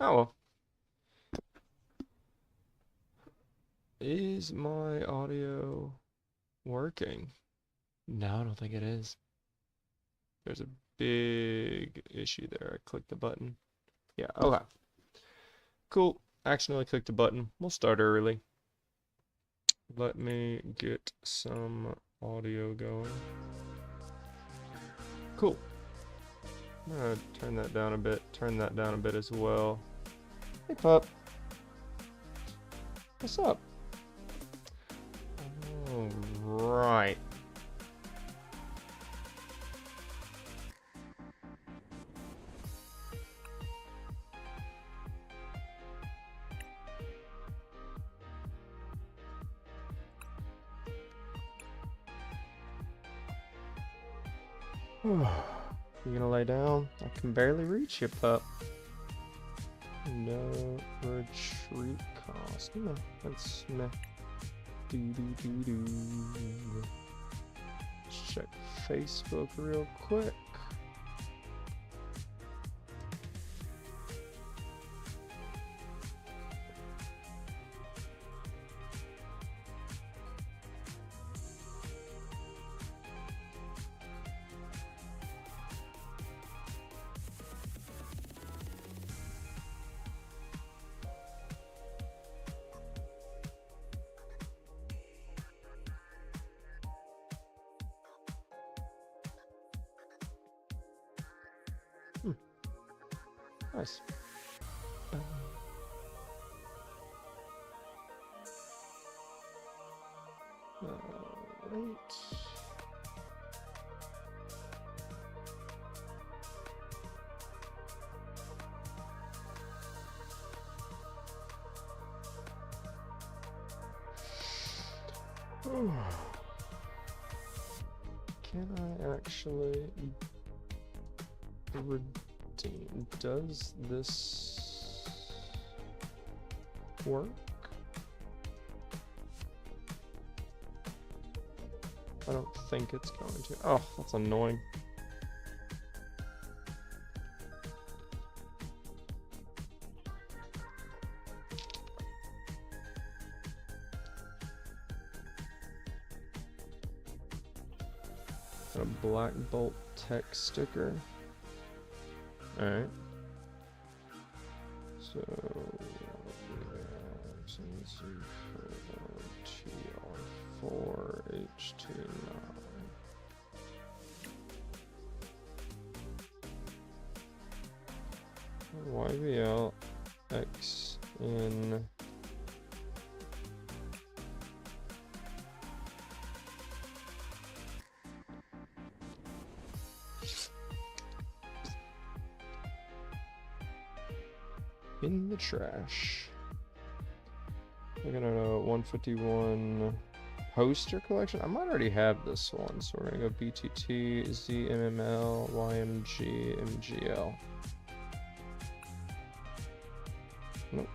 Oh well. Is my audio working? No, I don't think it is. There's a big issue there. I clicked the button. Yeah, okay. Cool. Accidentally clicked the button. We'll start early. Let me get some audio going. Cool. I'm gonna turn that down a bit. Turn that down a bit as well. Hey, pup. What's up? All right. You gonna lay down? I can barely reach you, pup. No retreat cost. No, that's meh. Do do do do. Let's check Facebook real quick. Nice. Alright. Can I actually redeem? Does this work? I don't think it's going to. Oh, that's annoying. Got a black bolt text sticker. Alright. So TR4HT9. YBL XN in the trash. We're gonna 151 poster collection. I might already have this one, so we're gonna go BTT, ZMML, YMG, MGL. Nope.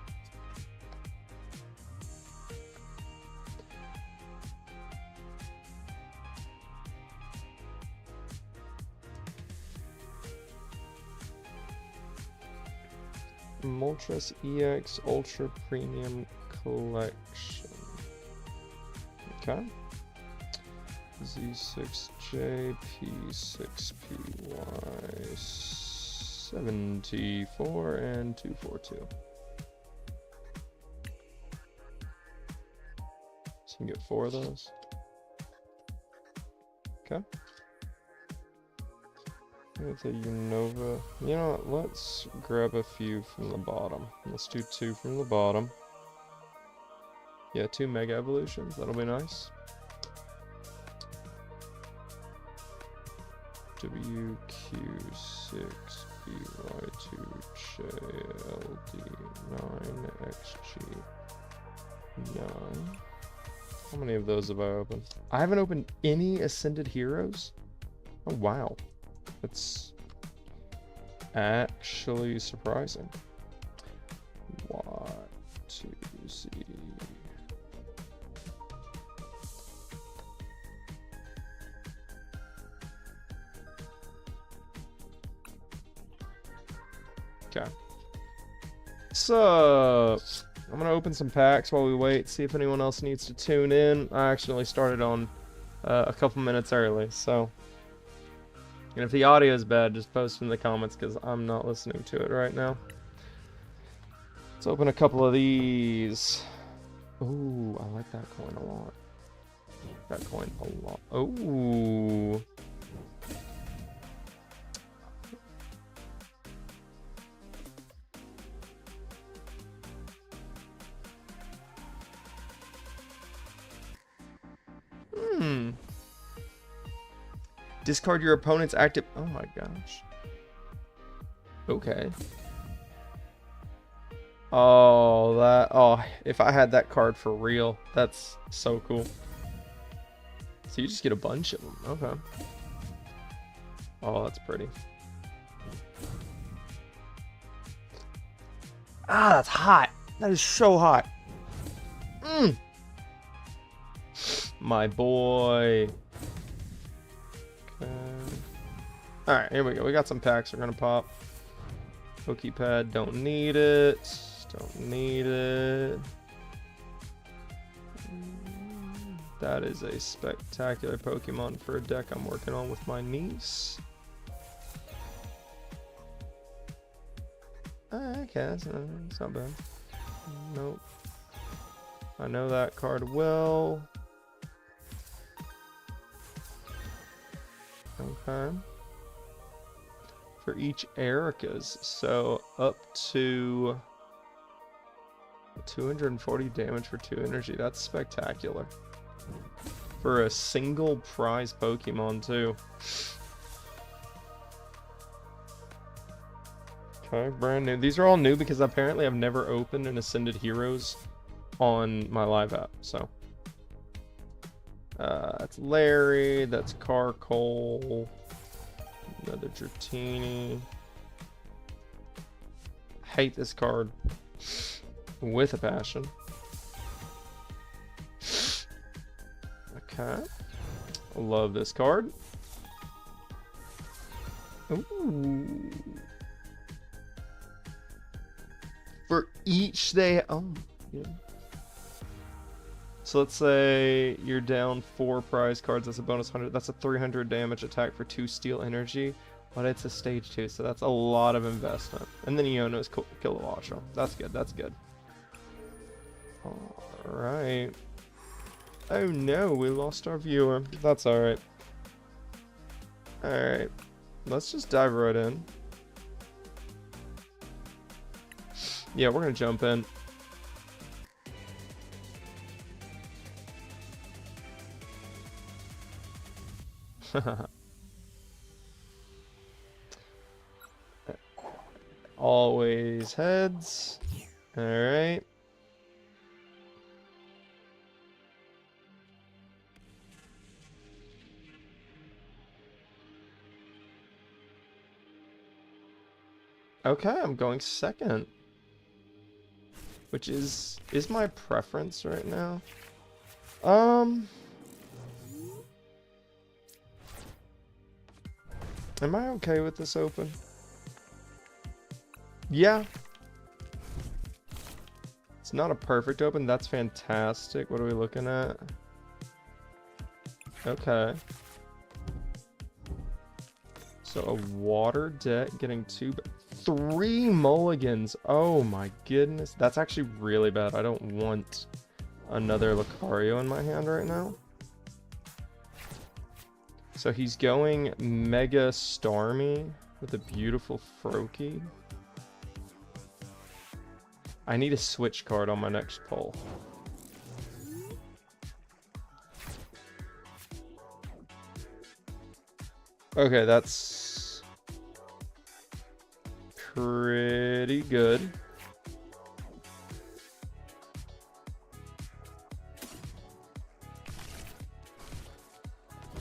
Moltres EX Ultra Premium Collection. Okay. Z6J P6PY 74 and 242. So you can get 4 of those. Okay. With the Unova. You know what? Let's grab a few from the bottom. Let's do 2 from the bottom. Yeah, 2 Mega Evolutions. That'll be nice. WQ6BY2JLD9XG9. How many of those have I opened? I haven't opened any Ascended Heroes? Oh, wow. That's actually surprising. Y2Z. Okay. So, I'm gonna open some packs while we wait, see if anyone else needs to tune in. I actually started on a couple minutes early, so. And if the audio is bad, just post in the comments because I'm not listening to it right now. Let's open a couple of these. Ooh, I like that coin a lot. That coin a lot. Ooh. Discard your opponent's active. Oh my gosh. Okay. Oh, that. Oh, if I had that card for real, that's so cool. So you just get a bunch of them. Okay. Oh, that's pretty. Ah, that's hot. That is so hot. Mmm. My boy. Okay. Alright, here we go. We got some packs we're gonna pop. Pokepad, don't need it. Don't need it. That is a spectacular Pokemon for a deck I'm working on with my niece. Okay, that's not bad. Nope. I know that card well. Okay. For each Erica's, so up to 240 damage for 2 energy. That's spectacular. For a single prize Pokemon, too. Okay, brand new. These are all new because apparently I've never opened an Ascended Heroes on my live app, so. That's Larry, that's Carcole, another Dratini. Hate this card with a passion. Okay, love this card. Ooh. For each they, oh, yeah. So let's say you're down 4 prize cards. That's a bonus 100. That's a 300 damage attack for 2 steel energy. But it's a stage 2, so that's a lot of investment. And then Iono's Kilowattrel. That's good. That's good. Alright. Oh no, we lost our viewer. That's alright. Alright. Let's just dive right in. Yeah, we're gonna jump in. Always heads. Alright. Okay, I'm going second. Which is my preference right now. Am I okay with this open? Yeah. It's not a perfect open. That's fantastic. What are we looking at? Okay. So a water deck getting 3 mulligans. Oh my goodness. That's actually really bad. I don't want another Lucario in my hand right now. So he's going Mega Starmie with a beautiful Froakie. I need a switch card on my next pull. Okay, that's pretty good.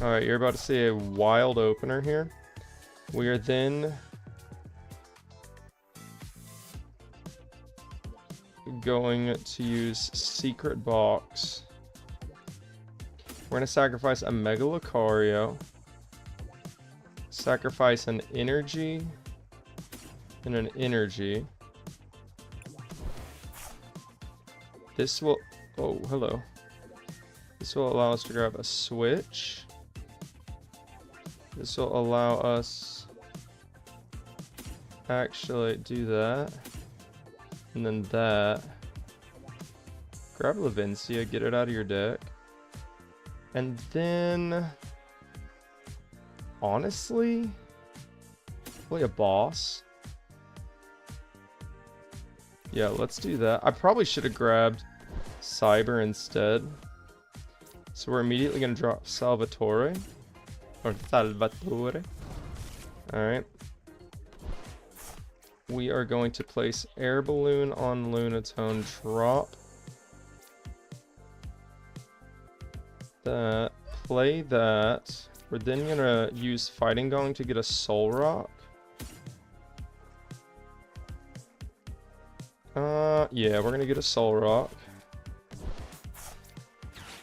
Alright, you're about to see a wild opener here. We are then going to use Secret Box. We're going to sacrifice a Mega Lucario. Sacrifice an energy and an energy. This will... Oh, hello. This will allow us to grab a switch. This will allow us... Actually, do that. And then that. Grab Levincia, get it out of your deck. And then... Honestly... Play a boss. Yeah, let's do that. I probably should have grabbed Cyber instead. So we're immediately going to drop Salvatore. Or Salvatore. Alright. We are going to place Air Balloon on Lunatone. Drop that. Play that. We're then going to use Fighting Gong to get a Soul Rock. Yeah, we're going to get a Soul Rock.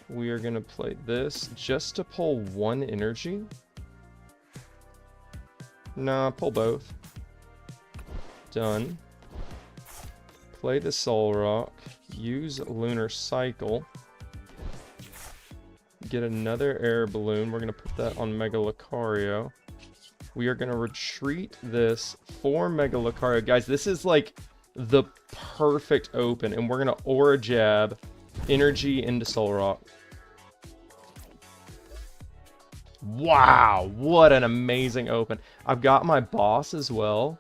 We are going to play this just to pull one energy. Nah, pull both. Done. Play the Soul Rock. Use Lunar Cycle. Get another Air Balloon. We're going to put that on Mega Lucario. We are going to retreat this for Mega Lucario. Guys, this is like the perfect open. And we're going to Aura Jab energy into Soul Rock. Wow, what an amazing open. I've got my boss as well.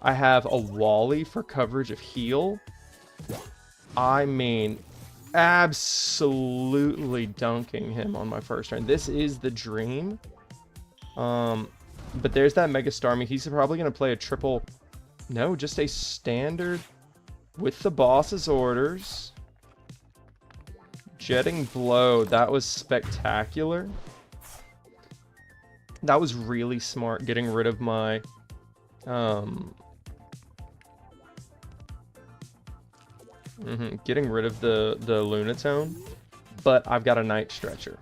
I have a Wally for coverage of heal. I mean, absolutely dunking him on my first turn. This is the dream. But there's that Mega Starmie. He's probably going to play a triple... No, just a standard with the boss's orders. Jetting Blow. That was spectacular. That was really smart, getting rid of my... getting rid of the Lunatone. But I've got a Night Stretcher.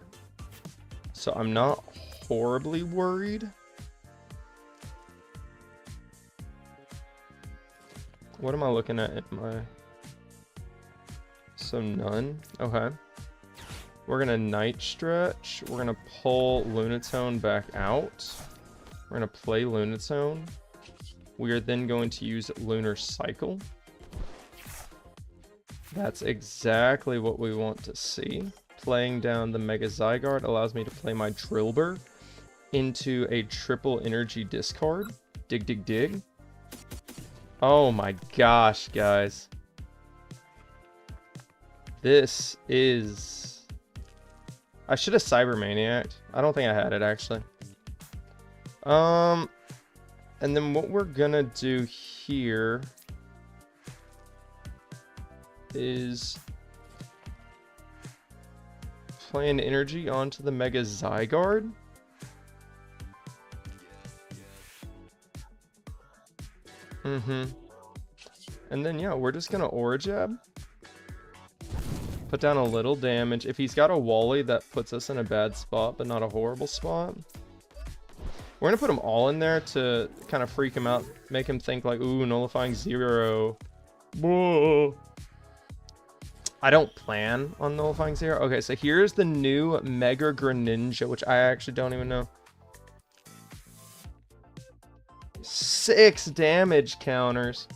So I'm not horribly worried. What am I looking at in my... So none? Okay. We're going to Night Stretch. We're going to pull Lunatone back out. We're going to play Lunatone. We are then going to use Lunar Cycle. That's exactly what we want to see. Playing down the Mega Zygarde allows me to play my Drillbur into a triple energy discard. Dig, dig, dig. Oh my gosh, guys. This is... I should have Cybermaniac'd. I don't think I had it, actually. And then what we're gonna do here is play an energy onto the Mega Zygarde. And then, yeah, we're just gonna Aura Jab. Put down a little damage. If he's got a Wally, that puts us in a bad spot, but not a horrible spot. We're gonna put them all in there to kind of freak him out, make him think like, ooh, nullifying 0. Whoa. I don't plan on nullifying 0. Okay, so here's the new Mega Greninja, which I actually don't even know. 6 damage counters.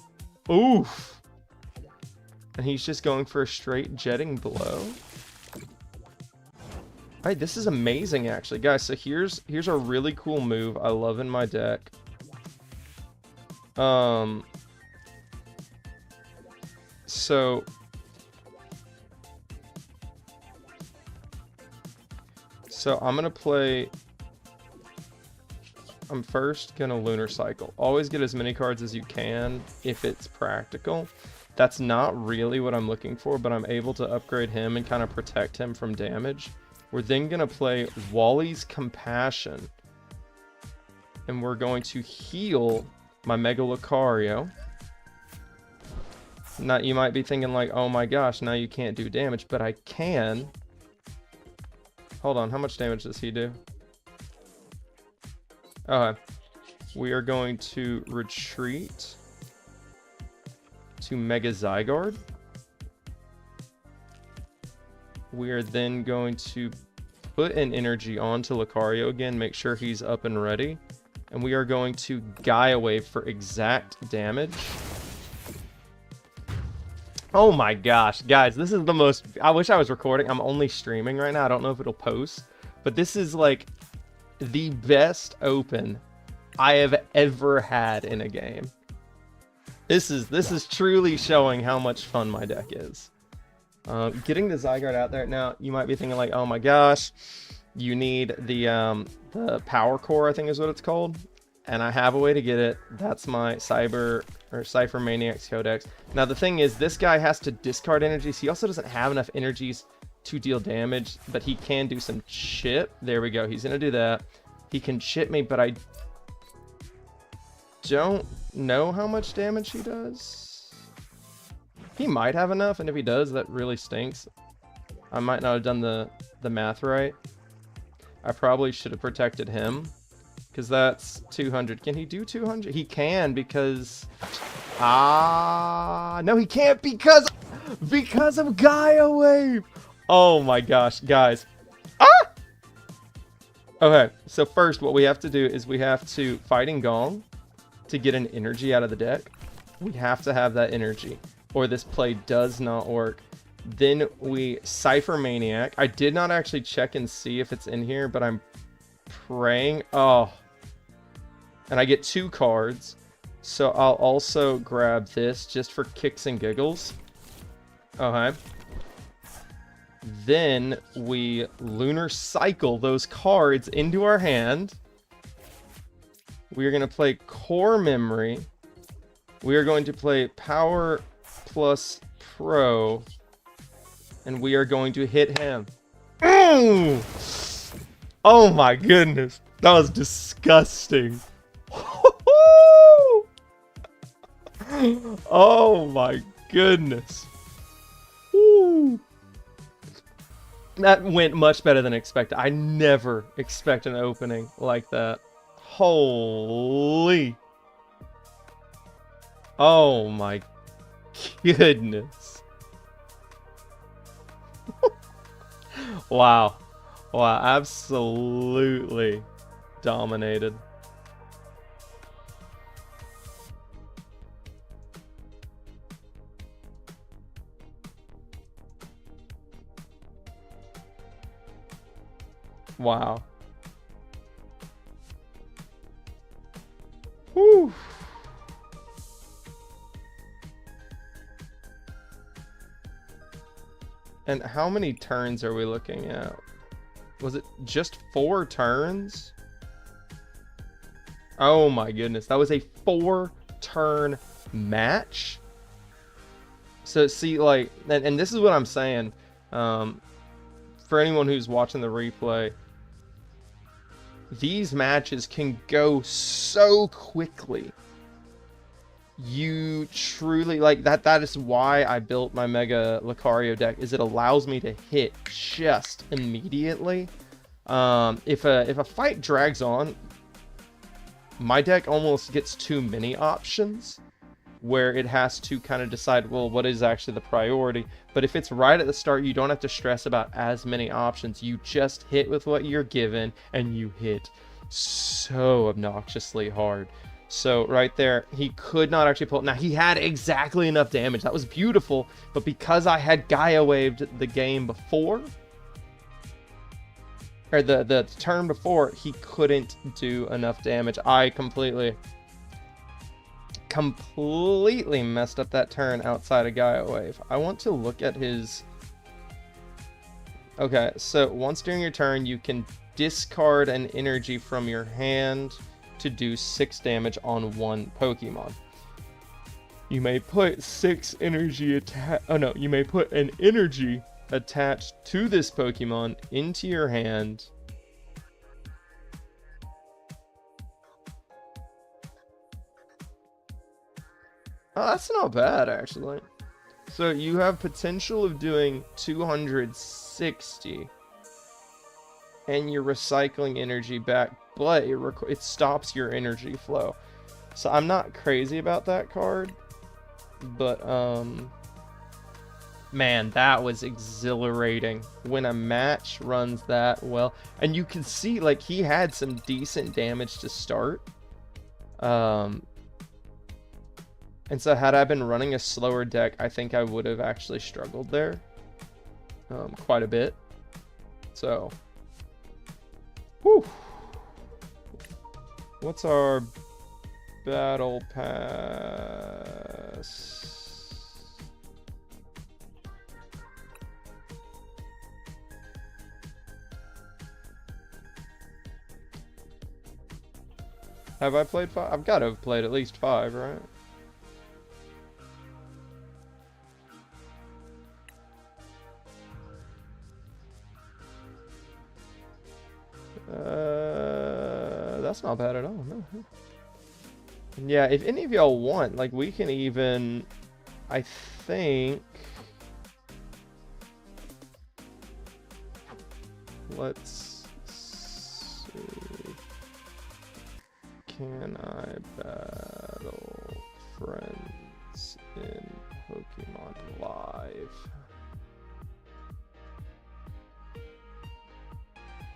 Oof. And he's just going for a straight Jetting Blow. Alright, this is amazing, actually. Guys, so here's a really cool move I love in my deck. So I'm gonna play... I'm first gonna Lunar Cycle. Always get as many cards as you can if it's practical. That's not really what I'm looking for, but I'm able to upgrade him and kind of protect him from damage. We're then gonna play Wally's Compassion. And we're going to heal my Mega Lucario. Now, you might be thinking like, oh my gosh, now you can't do damage, but I can. Hold on, how much damage does he do? Okay. We are going to retreat to Mega Zygarde. We are then going to put an energy onto Lucario again, make sure he's up and ready. And we are going to Gaia Wave for exact damage. Oh my gosh, guys, this is the most... I wish I was recording. I'm only streaming right now. I don't know if it'll post. But this is like the best open I have ever had in a game. This is truly showing how much fun my deck is. Getting the Zygarde out there now, you might be thinking like, oh my gosh, you need the Power Core, I think is what it's called, and I have a way to get it. That's my Cypher Maniacs Codex. Now the thing is, this guy has to discard energies. He also doesn't have enough energies to deal damage, but he can do some chip. There we go. He's gonna do that. He can chip me, but I don't know how much damage he does. He might have enough, and if he does, that really stinks. I might not have done the math right. I probably should have protected him, because that's 200. Can he do 200? He can, because... no, he can't, because of Gaia Wave. Oh my gosh, guys. Okay, so first what we have to do is we have to Fighting Gong to get an energy out of the deck. We have to have that energy, or this play does not work. Then we Cypher Maniac. I did not actually check and see if it's in here, but I'm praying. Oh. And I get 2 cards. So I'll also grab this just for kicks and giggles. Okay. Then we Lunar Cycle those cards into our hand. We are going to play Core Memory. We are going to play Power plus Pro. And we are going to hit him. Oh my goodness. That was disgusting. Oh my goodness. Woo. That went much better than expected. I never expect an opening like that. Holy. Oh my goodness. Wow. Wow, absolutely dominated. Wow. Whew. And how many turns are we looking at? Was it just 4 turns? Oh my goodness. That was a 4-turn match? So see, like, and this is what I'm saying. For anyone who's watching the replay, these matches can go so quickly. You truly, like, that is why I built my Mega Lucario deck, is it allows me to hit just immediately. If a fight drags on, my deck almost gets too many options, where it has to kind of decide, well, what is actually the priority. But if it's right at the start, you don't have to stress about as many options. You just hit with what you're given, and you hit so obnoxiously hard. So right there, he could not actually pull. Now, he had exactly enough damage. That was beautiful. But because I had Gaia Waved the game before, or the turn before, he couldn't do enough damage. I completely messed up that turn outside of Gaia Wave. I want to look at his... Okay, so once during your turn, you can discard an energy from your hand to do 6 damage on 1 Pokemon. You may put 6 energy you may put an energy attached to this Pokemon into your hand. Oh, that's not bad, actually. So you have potential of doing 260, and you're recycling energy back, but it stops your energy flow. So I'm not crazy about that card, but Man, that was exhilarating when a match runs that well. And you can see, like, he had some decent damage to start. And so had I been running a slower deck, I think I would have actually struggled there quite a bit. So, whew. What's our battle pass? Have I played 5? I've got to have played at least 5, right? That's not bad at all. No. Yeah, if any of y'all want, like, we can even, I think, let's see. Can I battle friends in Pokemon Live?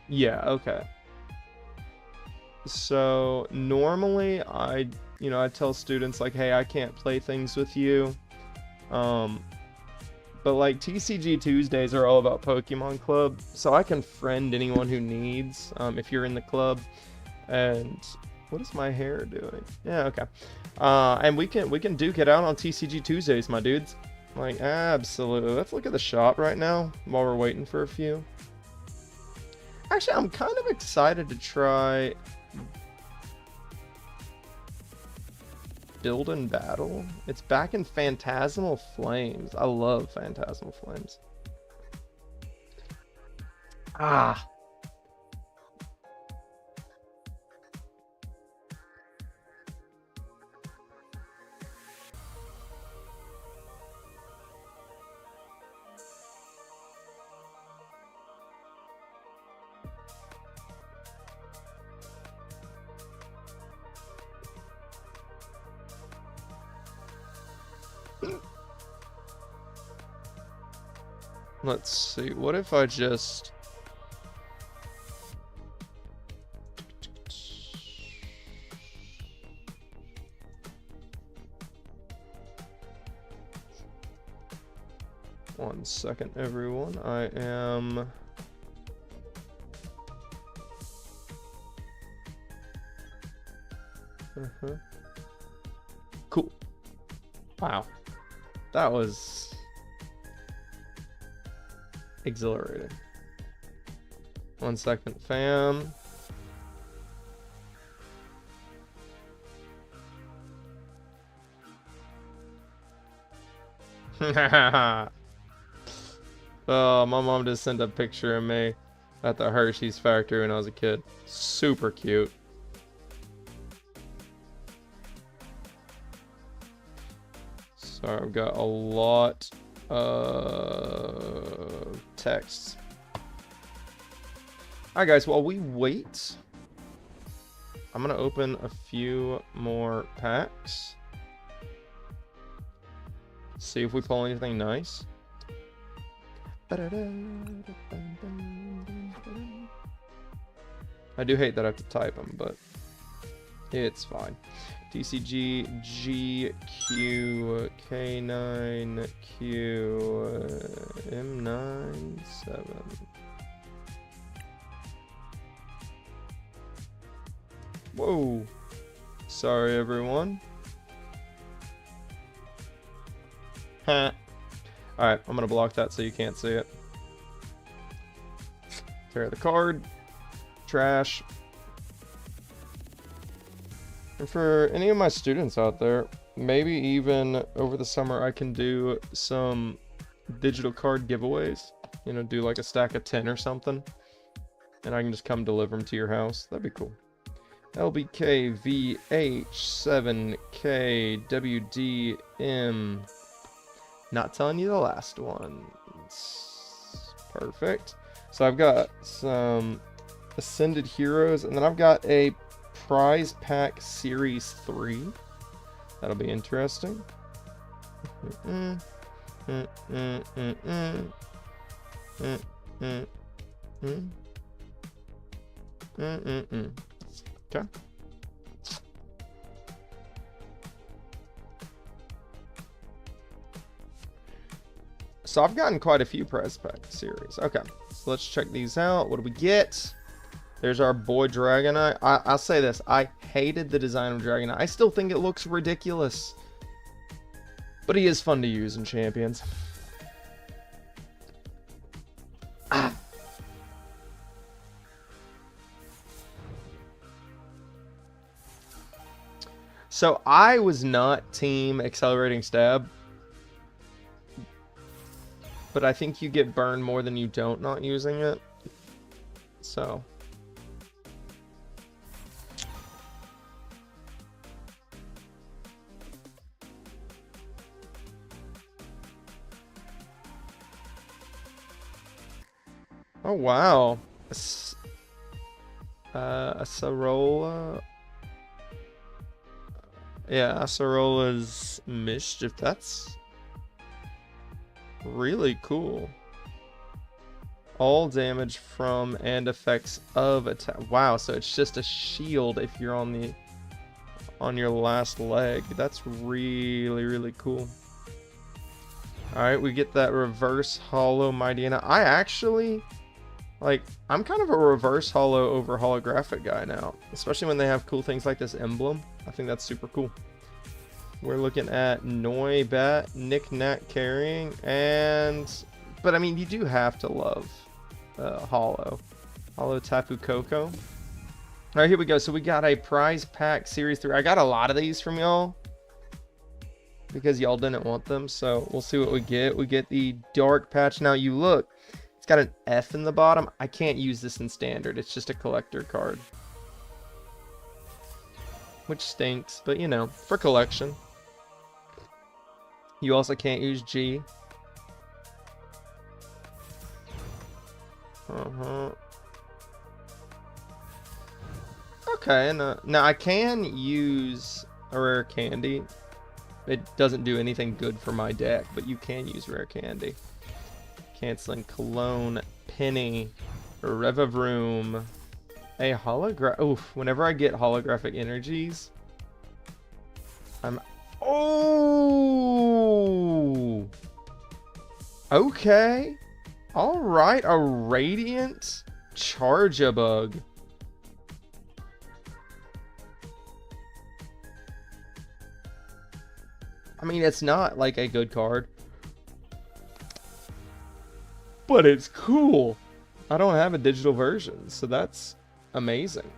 Yeah, okay. So normally I tell students like, hey, I can't play things with you. But like TCG Tuesdays are all about Pokemon Club, so I can friend anyone who needs if you're in the club. And what is my hair doing? Yeah, okay. And we can duke it out on TCG Tuesdays, my dudes. Like, absolutely. Let's look at the shop right now while we're waiting for a few. Actually, I'm kind of excited to try Build and Battle. It's back in Phantasmal Flames. I love Phantasmal Flames. Ah. Let's see, what if I just... One second, everyone. I am... Cool. Wow. That was... exhilarating. One second, fam. Oh, my mom just sent a picture of me at the Hershey's factory when I was a kid. Super cute. Sorry, I've got a lot of texts. Alright guys, while we wait, I'm gonna open a few more packs. See if we pull anything nice. I do hate that I have to type them, but it's fine. TCG GQ K9Q M97. Whoa. Sorry, everyone. Huh. Alright, I'm gonna block that so you can't see it. Tear the card. Trash. And for any of my students out there, maybe even over the summer I can do some digital card giveaways. You know, do like a stack of 10 or something. And I can just come deliver them to your house. That'd be cool. LBKVH7KWDM. Not telling you the last one. Perfect. So I've got some Ascended Heroes, and then I've got a Prize Pack Series 3. That'll be interesting. Mm, mm, mm, mm. Mm, mm, mm. Mm, mm, mm. Okay. So I've gotten quite a few prize pack series. Okay, so let's check these out. What do we get? There's our boy Dragonite. I'll say this. I hated the design of Dragonite. I still think it looks ridiculous. But he is fun to use in Champions. Ah. So I was not team Accelerating Stab. But I think you get burned more than you don't not using it. So. Oh, wow. Acerola. Yeah, Acerola's Mischief. That's really cool. All damage from and effects of attack. Wow, so it's just a shield if you're on your last leg. That's really, really cool. Alright, we get that reverse hollow Mightyena. I actually, like, I'm kind of a reverse hollow over holographic guy now. Especially when they have cool things like this emblem. I think that's super cool. We're looking at Noibat, Knick-Knack carrying, but I mean, you do have to love Hollow Tapu Koko. All right, here we go. So we got a prize pack series 3. I got a lot of these from y'all because y'all didn't want them, so we'll see what we get. We get the dark patch. Now you look, it's got an F in the bottom. I can't use this in standard. It's just a collector card, which stinks, but you know, for collection. You also can't use G. Okay, now I can use a rare candy. It doesn't do anything good for my deck, but you can use rare candy. Canceling Cologne, Penny, Revavroom, a holograph. Oof, whenever I get holographic energies, I'm... Oh! Okay. Alright, a Radiant Charge-a-Bug. I mean, it's not like a good card, but it's cool. I don't have a digital version, so that's amazing.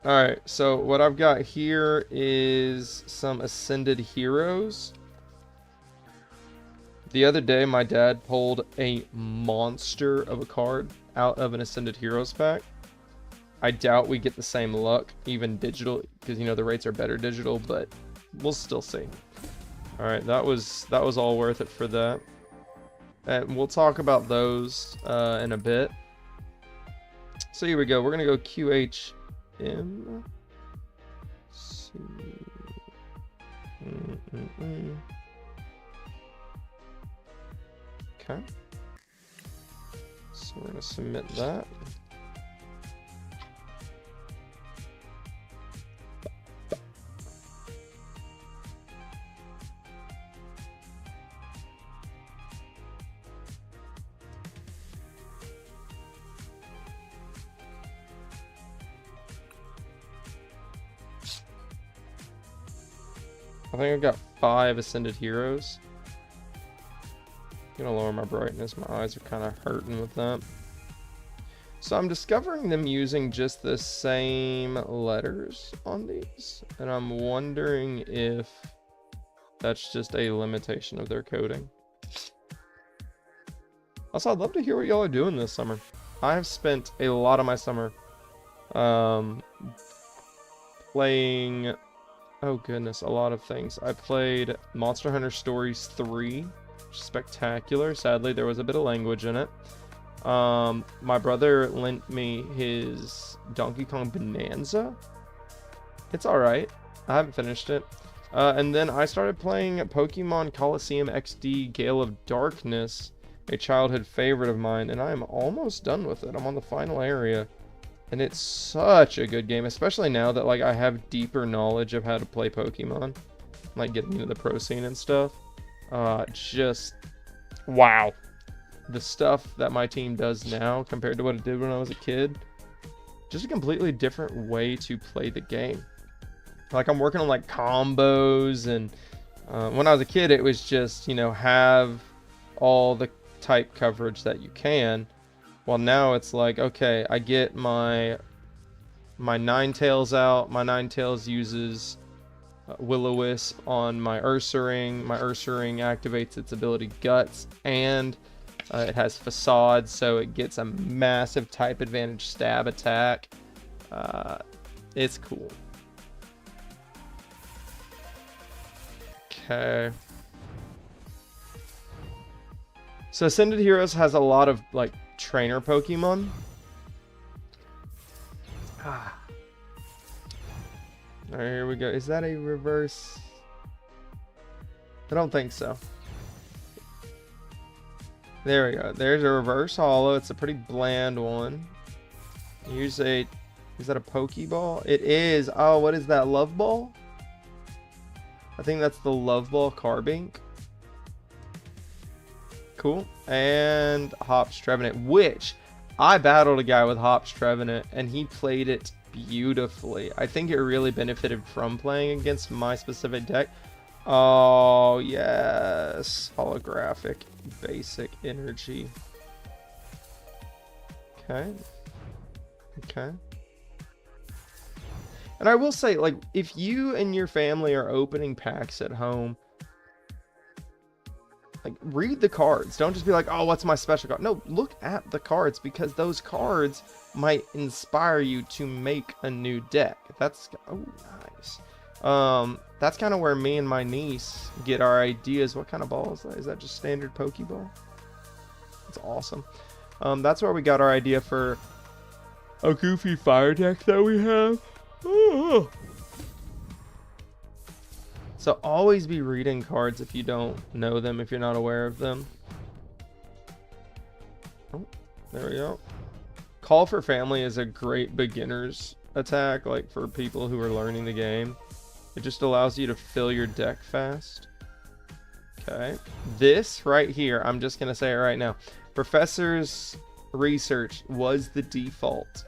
Alright, so what I've got here is some Ascended Heroes. The other day, my dad pulled a monster of a card out of an Ascended Heroes pack. I doubt we get the same luck, even digital, because, you know, the rates are better digital, but we'll still see. Alright, that was all worth it for that. And we'll talk about those in a bit. So here we go. We're going to go QHM. Let's see. Okay. So we're going to submit that. I think I've got 5 Ascended Heroes. I'm gonna lower my brightness. My eyes are kind of hurting with that. So I'm discovering them using just the same letters on these, and I'm wondering if that's just a limitation of their coding. Also, I'd love to hear what y'all are doing this summer. I have spent a lot of my summer playing... Oh goodness, a lot of things. I played Monster Hunter Stories 3, which is spectacular. Sadly, there was a bit of language in it. My brother lent me his Donkey Kong Bonanza. It's alright. I haven't finished it. And then I started playing Pokemon Coliseum XD Gale of Darkness, a childhood favorite of mine, and I am almost done with it. I'm on the final area, and it's such a good game, especially now that like I have deeper knowledge of how to play Pokemon, like getting into the pro scene and stuff. Just wow. The stuff that my team does now compared to what it did when I was a kid, just a completely different way to play the game. Like I'm working on like combos, and when I was a kid it was just, you know, have all the type coverage that you can. Well, now it's like, okay, I get my Ninetales out. My Ninetales uses Will-O-Wisp on my Ursaring. My Ursaring activates its ability Guts, and it has Facade, so it gets a massive type advantage stab attack. It's cool. Okay. So Ascended Heroes has a lot of like trainer Pokemon. Alright, here we go. Is that a reverse? I don't think so. There we go. There's a reverse holo. It's a pretty bland one. Here's a... Is that a Pokeball? It is. Oh, what is that? Love Ball? I think that's the Love Ball Carbink. Cool. And Hops Trevenant, which I battled a guy with Hops Trevenant, and he played it beautifully. I think it really benefited from playing against my specific deck. Oh, yes. Holographic basic energy. Okay. Okay. And I will say, like, if you and your family are opening packs at home, like, read the cards. Don't just be like, oh, what's my special card? No, look at the cards, because those cards might inspire you to make a new deck. That's, oh, nice. That's kind of where me and my niece get our ideas. What kind of ball is that? Is that just standard Pokeball? That's awesome. That's where we got our idea for a goofy fire deck that we have. Oh. So always be reading cards if you don't know them, if you're not aware of them. Oh, there we go. Call for Family is a great beginner's attack, like for people who are learning the game. It just allows you to fill your deck fast. Okay. This right here, I'm just going to say it right now. Professor's research was the default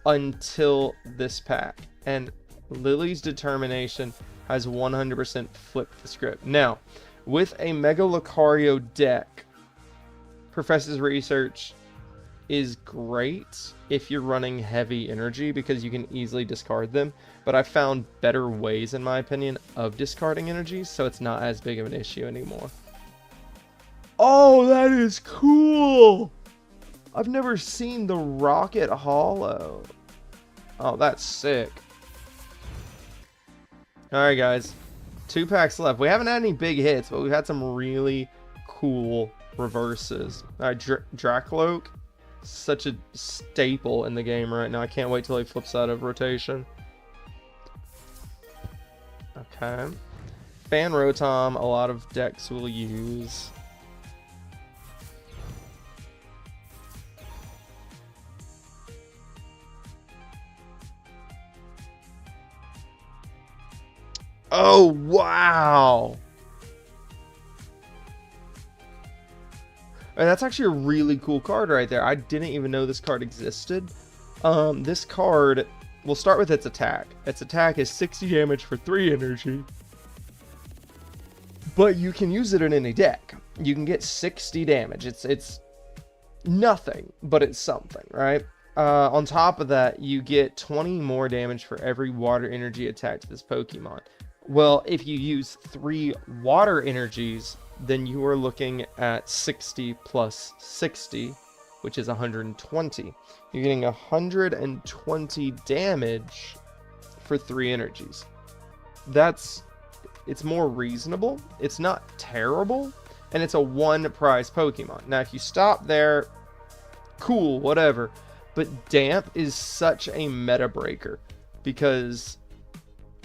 until this pack. And Lily's Determination has 100% flipped the script. Now, with a Mega Lucario deck, Professor's Research is great if you're running heavy energy because you can easily discard them, but I found better ways, in my opinion, of discarding energy, so it's not as big of an issue anymore. Oh, that is cool! I've never seen the Rocket Holo. Oh, that's sick. Alright, guys. 2 packs left. We haven't had any big hits, but we've had some really cool reverses. Alright, Dracloak. Such a staple in the game right now. I can't wait till he flips out of rotation. Okay. Fan Rotom, a lot of decks will use. Oh, wow! And that's actually a really cool card right there. I didn't even know this card existed. This card, we'll start with its attack. Its attack is 60 damage for 3 energy. But you can use it in any deck. You can get 60 damage. It's nothing, but it's something, right? On top of that, you get 20 more damage for every water energy attached to this Pokemon. Well, if you use 3 water energies, then you are looking at 60 plus 60, which is 120. You're getting 120 damage for 3 energies. It's more reasonable. It's not terrible, and it's a 1 prize Pokemon. Now, if you stop there, cool, whatever. But Damp is such a meta breaker because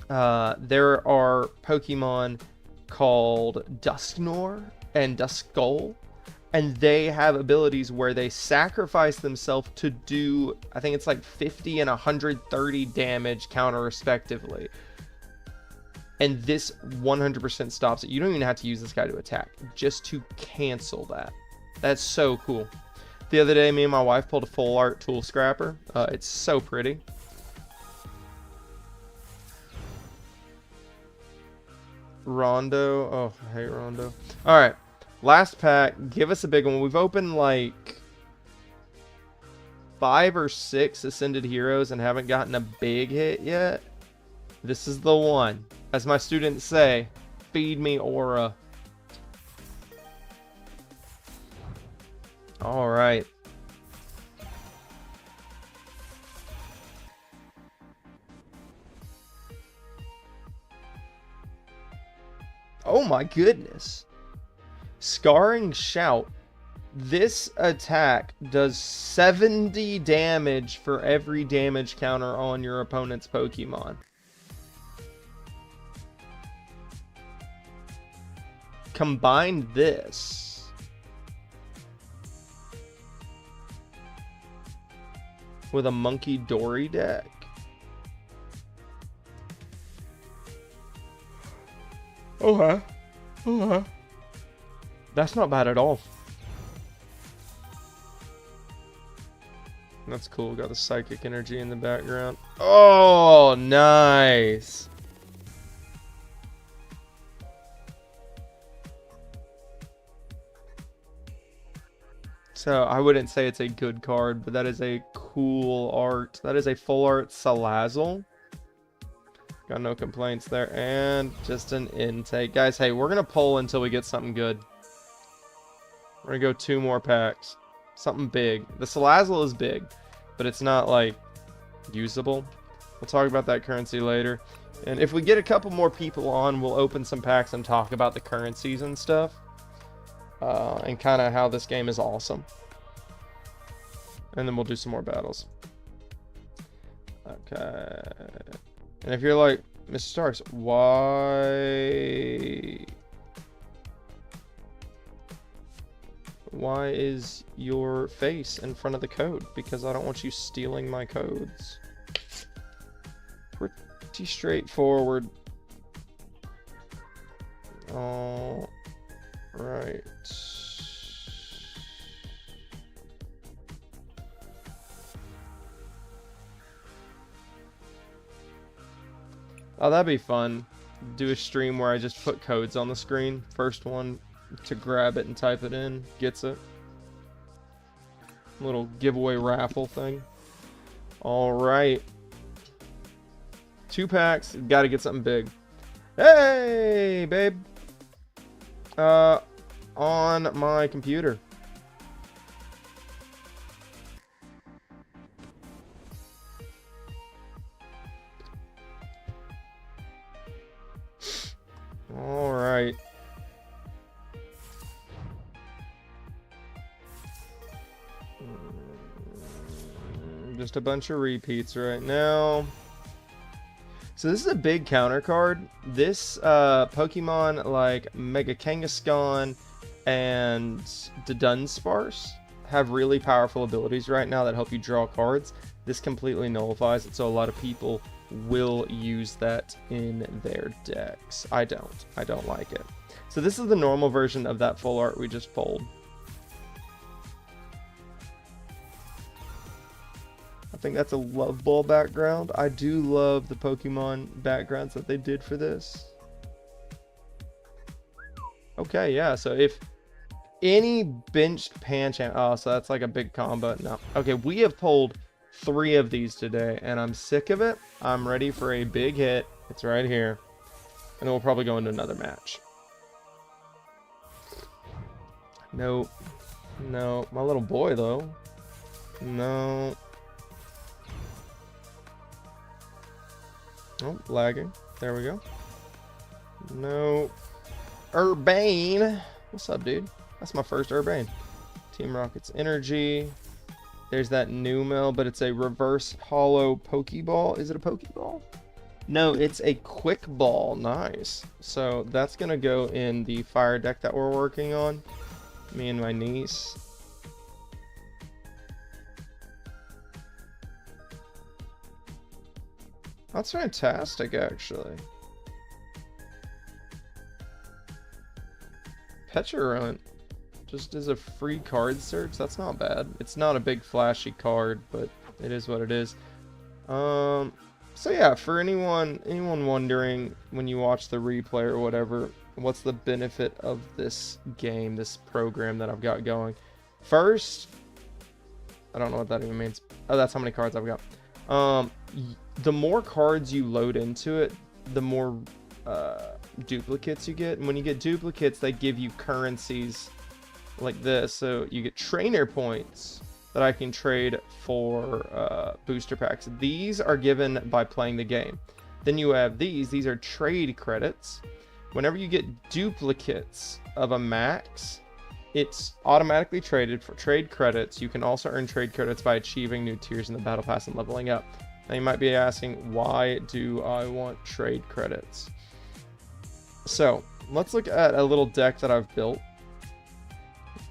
There are Pokemon called Dusknoir and Duskull, and they have abilities where they sacrifice themselves to do, I think it's like 50 and 130 damage counter respectively. And this 100% stops it. You don't even have to use this guy to attack, just to cancel that. That's so cool. The other day, me and my wife pulled a full art tool scrapper. It's so pretty. Rondo. Oh, I hate Rondo. All right. Last pack. Give us a big one. We've opened like 5 or 6 Ascended Heroes and haven't gotten a big hit yet. This is the one. As my students say, feed me aura. All right. Oh my goodness. Scarring Shout. This attack does 70 damage for every damage counter on your opponent's Pokemon. Combine this with a Monkey Dory deck. Okay. Okay. That's not bad at all. That's cool. Got the psychic energy in the background. Oh, nice. So I wouldn't say it's a good card, but that is a cool art. That is a full art Salazzle. Got no complaints there. And just an intake. Guys, hey, we're going to pull until we get something good. We're going to go 2 more packs. Something big. The Salazzle is big, but it's not, like, usable. We'll talk about that currency later. And if we get a couple more people on, we'll open some packs and talk about the currencies and stuff. And kind of how this game is awesome. And then we'll do some more battles. Okay. And if you're like, Mr. Starks, why is your face in front of the code? Because I don't want you stealing my codes. Pretty straightforward. All right. Oh, that'd be fun. Do a stream where I just put codes on the screen. First one to grab it and type it in gets it. Little giveaway raffle thing. All right. 2 packs. Got to get something big. Hey, babe. On my computer. All right. Just a bunch of repeats right now. So this is a big counter card. This Pokemon like Mega Kangaskhan and the Dunsparce have really powerful abilities right now that help you draw cards. This completely nullifies it, so a lot of people will use that in their decks. I don't like it. So this is the normal version of that full art we just pulled. I think that's a Love Ball background. I do love the Pokemon backgrounds that they did for this. Okay, yeah, so if any benched Pancham... Oh, so that's like a big combo. No. Okay, we have pulled 3 of these today, and I'm sick of it. I'm ready for a big hit. It's right here. And then we'll probably go into another match. No. No. My little boy, though. No. Oh, lagging. There we go. No. Urbane. What's up, dude? That's my first Urbane. Team Rocket's Energy. There's that Numel, but it's a reverse hollow Pokeball. Is it a Pokeball? No, it's a quick ball. Nice. So that's going to go in the fire deck that we're working on. Me and my niece. That's fantastic, actually. Petulant. Just as a free card search, that's not bad. It's not a big flashy card, but it is what it is. So yeah, for anyone wondering when you watch the replay or whatever, what's the benefit of this game, this program that I've got going? First, I don't know what that even means. Oh, that's how many cards I've got. The more cards you load into it, the more duplicates you get. And when you get duplicates, they give you currencies like this. So you get trainer points that I can trade for booster packs. These are given by playing the game. Then you have these are trade credits. Whenever you get duplicates of a max, it's automatically traded for trade credits. You can also earn trade credits by achieving new tiers in the battle pass and leveling up. Now you might be asking, why do I want trade credits? So let's look at a little deck that I've built.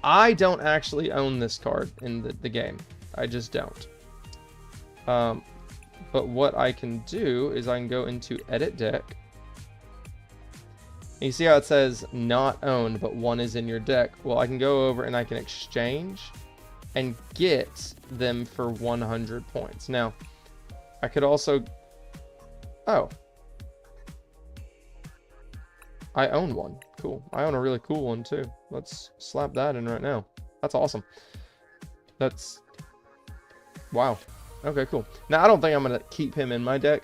I don't actually own this card in the game. I just don't. But what I can do is I can go into edit deck. And you see how it says not owned, but one is in your deck. Well, I can go over and I can exchange and get them for 100 points. Now, I could also... Oh. I own one. Cool. I own a really cool one too. Let's slap that in right now. That's awesome. That's... Wow. Okay, cool. Now, I don't think I'm going to keep him in my deck,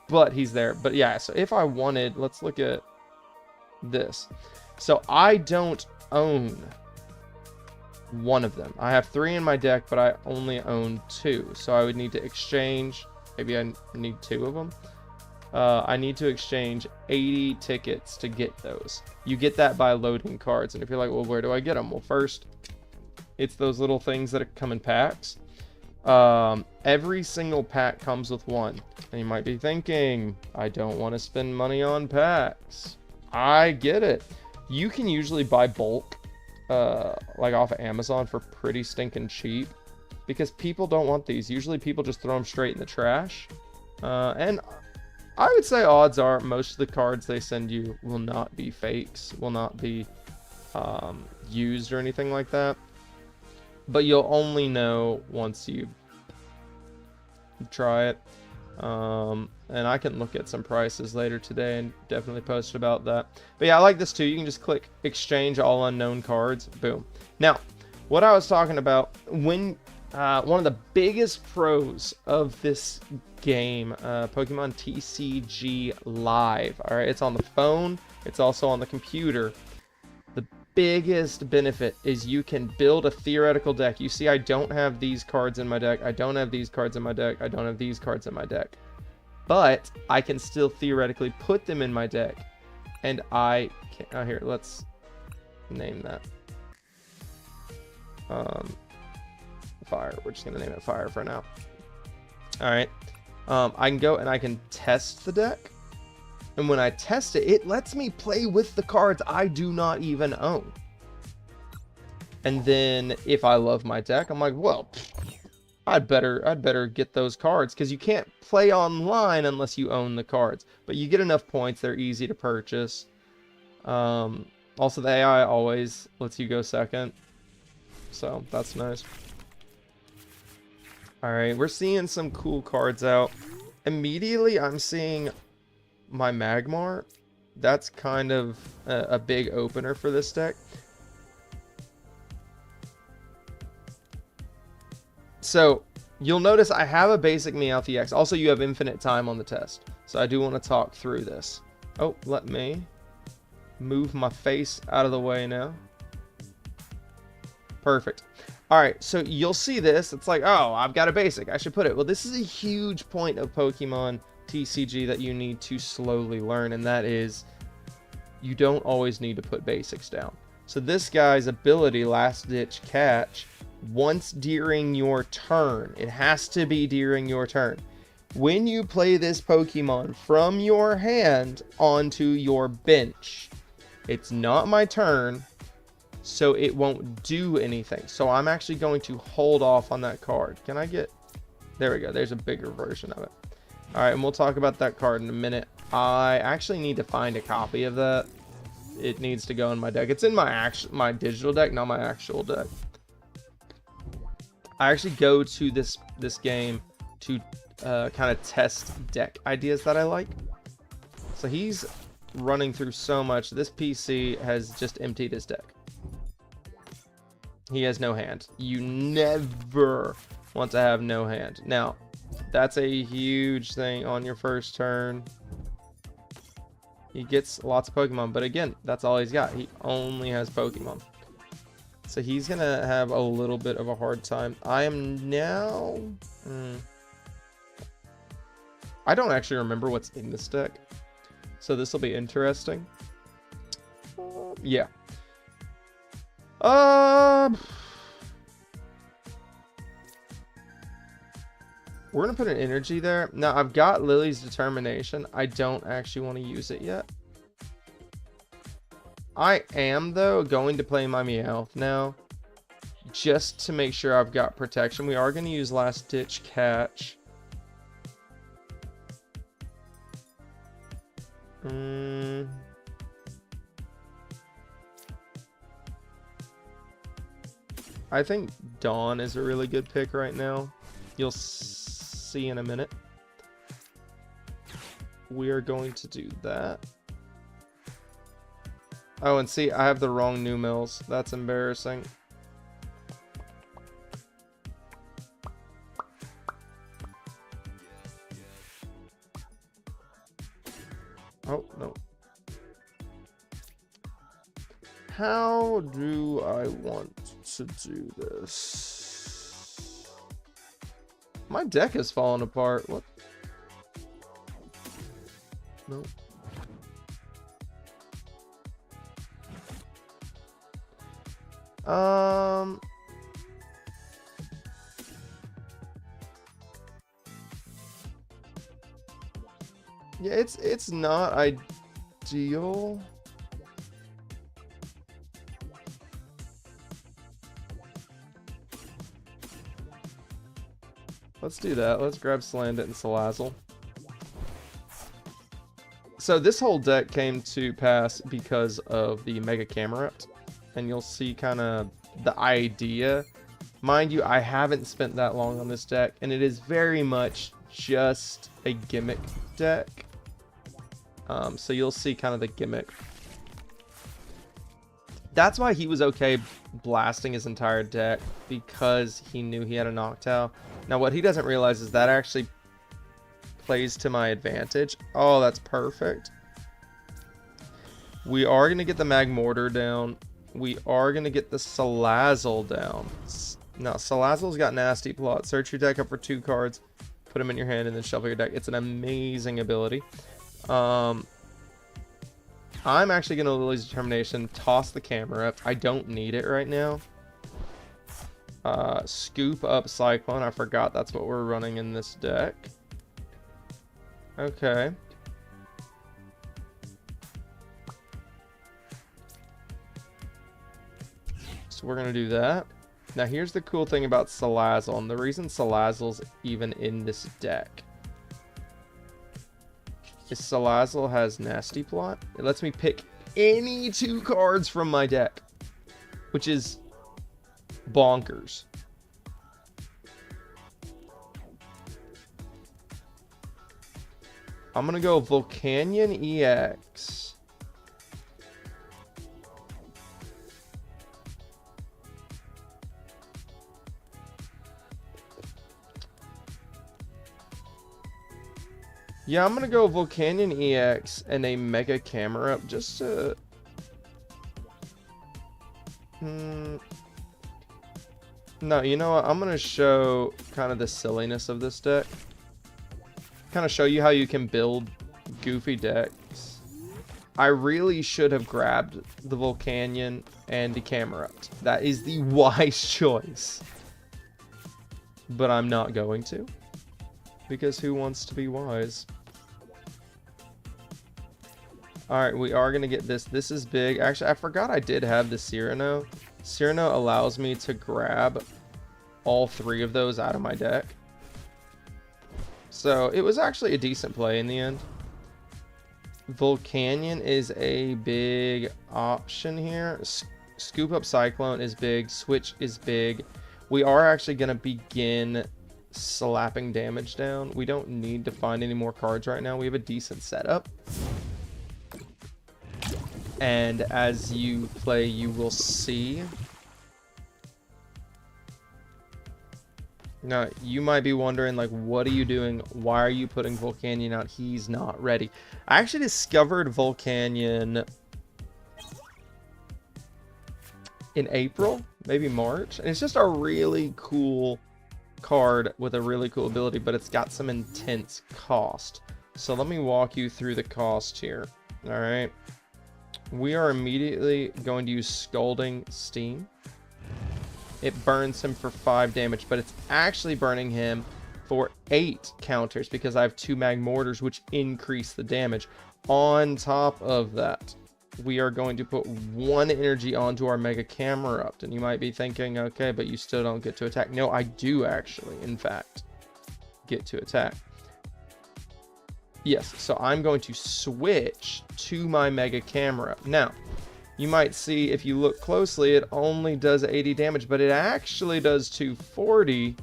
but he's there. But yeah, so if I wanted... Let's look at this. So I don't own one of them. I have 3 in my deck, but I only own 2. So I would need to exchange... Maybe I need 2 of them. I need to exchange 80 tickets to get those. You get that by loading cards. And if you're like, well, where do I get them? Well, first, it's those little things that come in packs. Every single pack comes with one. And you might be thinking, I don't want to spend money on packs. I get it. You can usually buy bulk, like off of Amazon for pretty stinking cheap. Because people don't want these. Usually people just throw them straight in the trash. And I would say odds are most of the cards they send you will not be fakes, will not be used or anything like that. But you'll only know once you try it. And I can look at some prices later today and definitely post about that. But yeah, I like this too. You can just click exchange all unknown cards. Boom. Now, what I was talking about, when one of the biggest pros of this game, Pokemon TCG Live. All right, it's on the phone. It's also on the computer. The biggest benefit is you can build a theoretical deck. You see, I don't have these cards in my deck. I don't have these cards in my deck. I don't have these cards in my deck. But I can still theoretically put them in my deck. And I can... Oh, here, let's name that. Fire. We're just gonna name it Fire for now. All right. I can go and I can test the deck, and when I test it, it lets me play with the cards I do not even own. And then if I love my deck, I'm like, well, I'd better get those cards, because you can't play online unless you own the cards. But you get enough points; they're easy to purchase. Also, the AI always lets you go second, so that's nice. Alright, we're seeing some cool cards out. Immediately, I'm seeing my Magmar. That's kind of a big opener for this deck. So, you'll notice I have a basic Meowth EX. Also, you have infinite time on the test. So, I do want to talk through this. Oh, let me move my face out of the way now. Perfect. Alright, so you'll see this. It's like, oh, I've got a basic. I should put it. Well, this is a huge point of Pokemon TCG that you need to slowly learn, and that is you don't always need to put basics down. So this guy's ability, Last Ditch Catch, once during your turn, it has to be during your turn. When you play this Pokemon from your hand onto your bench, it's not my turn, so it won't do anything. So I'm actually going to hold off on that card. Can I get... There we go. There's a bigger version of it. All right, and we'll talk about that card in a minute. I actually need to find a copy of that. It needs to go in my deck. It's in my digital deck, not my actual deck. I actually go to this game to kind of test deck ideas that I like. So he's running through so much. This PC has just emptied his deck. He has no hand. You never want to have no hand. Now, that's a huge thing on your first turn. He gets lots of Pokemon, but again, that's all he's got. He only has Pokemon. So he's going to have a little bit of a hard time. I am now... I don't actually remember what's in this deck. So this will be interesting. Yeah. We're going to put an energy there. Now, I've got Lily's Determination. I don't actually want to use it yet. I am, though, going to play my Meowth now. Just to make sure I've got protection. We are going to use Last Ditch Catch. I think Dawn is a really good pick right now. You'll see in a minute. We are going to do that. Oh, and see, I have the wrong new mills. That's embarrassing. Oh, no. How do I want to do this? My deck is falling apart. What? No. Yeah, it's not ideal. Let's do that. Let's grab Salandit and Salazzle. So this whole deck came to pass because of the Mega Camerupt. And you'll see kind of the idea. Mind you, I haven't spent that long on this deck. And it is very much just a gimmick deck. So you'll see kind of the gimmick. That's why he was okay blasting his entire deck. Because he knew he had a Noctowl. Now what he doesn't realize is that actually plays to my advantage. Oh, that's perfect. We are going to get the Magmortar down. We are going to get the Salazzle down. Now, Salazzle's got Nasty Plot. Search your deck up for 2 cards. Put them in your hand and then shuffle your deck. It's an amazing ability. I'm actually going to Lily's Determination. Toss the camera up. I don't need it right now. Scoop up Cyclone. I forgot that's what we're running in this deck. Okay. So we're going to do that. Now here's the cool thing about Salazzle, and the reason Salazzle's even in this deck is Salazzle has Nasty Plot. It lets me pick any 2 cards from my deck, which is bonkers. I'm going to go Volcanion EX. Yeah, I'm going to go Volcanion EX and a Mega Camerupt just to... No, you know what? I'm going to show kind of the silliness of this deck. Kind of show you how you can build goofy decks. I really should have grabbed the Volcanion and the Camerupt. That is the wise choice. But I'm not going to. Because who wants to be wise? Alright, we are going to get this. This is big. Actually, I forgot I did have the Cyrano. Cyrano allows me to grab all 3 of those out of my deck. So, it was actually a decent play in the end. Volcanion is a big option here. Scoop up Cyclone is big. Switch is big. We are actually going to begin slapping damage down. We don't need to find any more cards right now. We have a decent setup. And as you play, you will see. Now, you might be wondering, like, what are you doing? Why are you putting Volcanion out? He's not ready. I actually discovered Volcanion in April, maybe March. And it's just a really cool card with a really cool ability, but it's got some intense cost. So let me walk you through the cost here. All right. We are immediately going to use Scalding Steam. It burns him for 5 damage, but it's actually burning him for 8 counters because I have 2 Mag Mortars, which increase the damage. On top of that, we are going to put 1 energy onto our Mega Camerupt. And you might be thinking, okay, but you still don't get to attack. No, I do actually, in fact, get to attack. Yes, so I'm going to switch to my Mega Camerupt. Now, you might see if you look closely, it only does 80 damage, but it actually does 240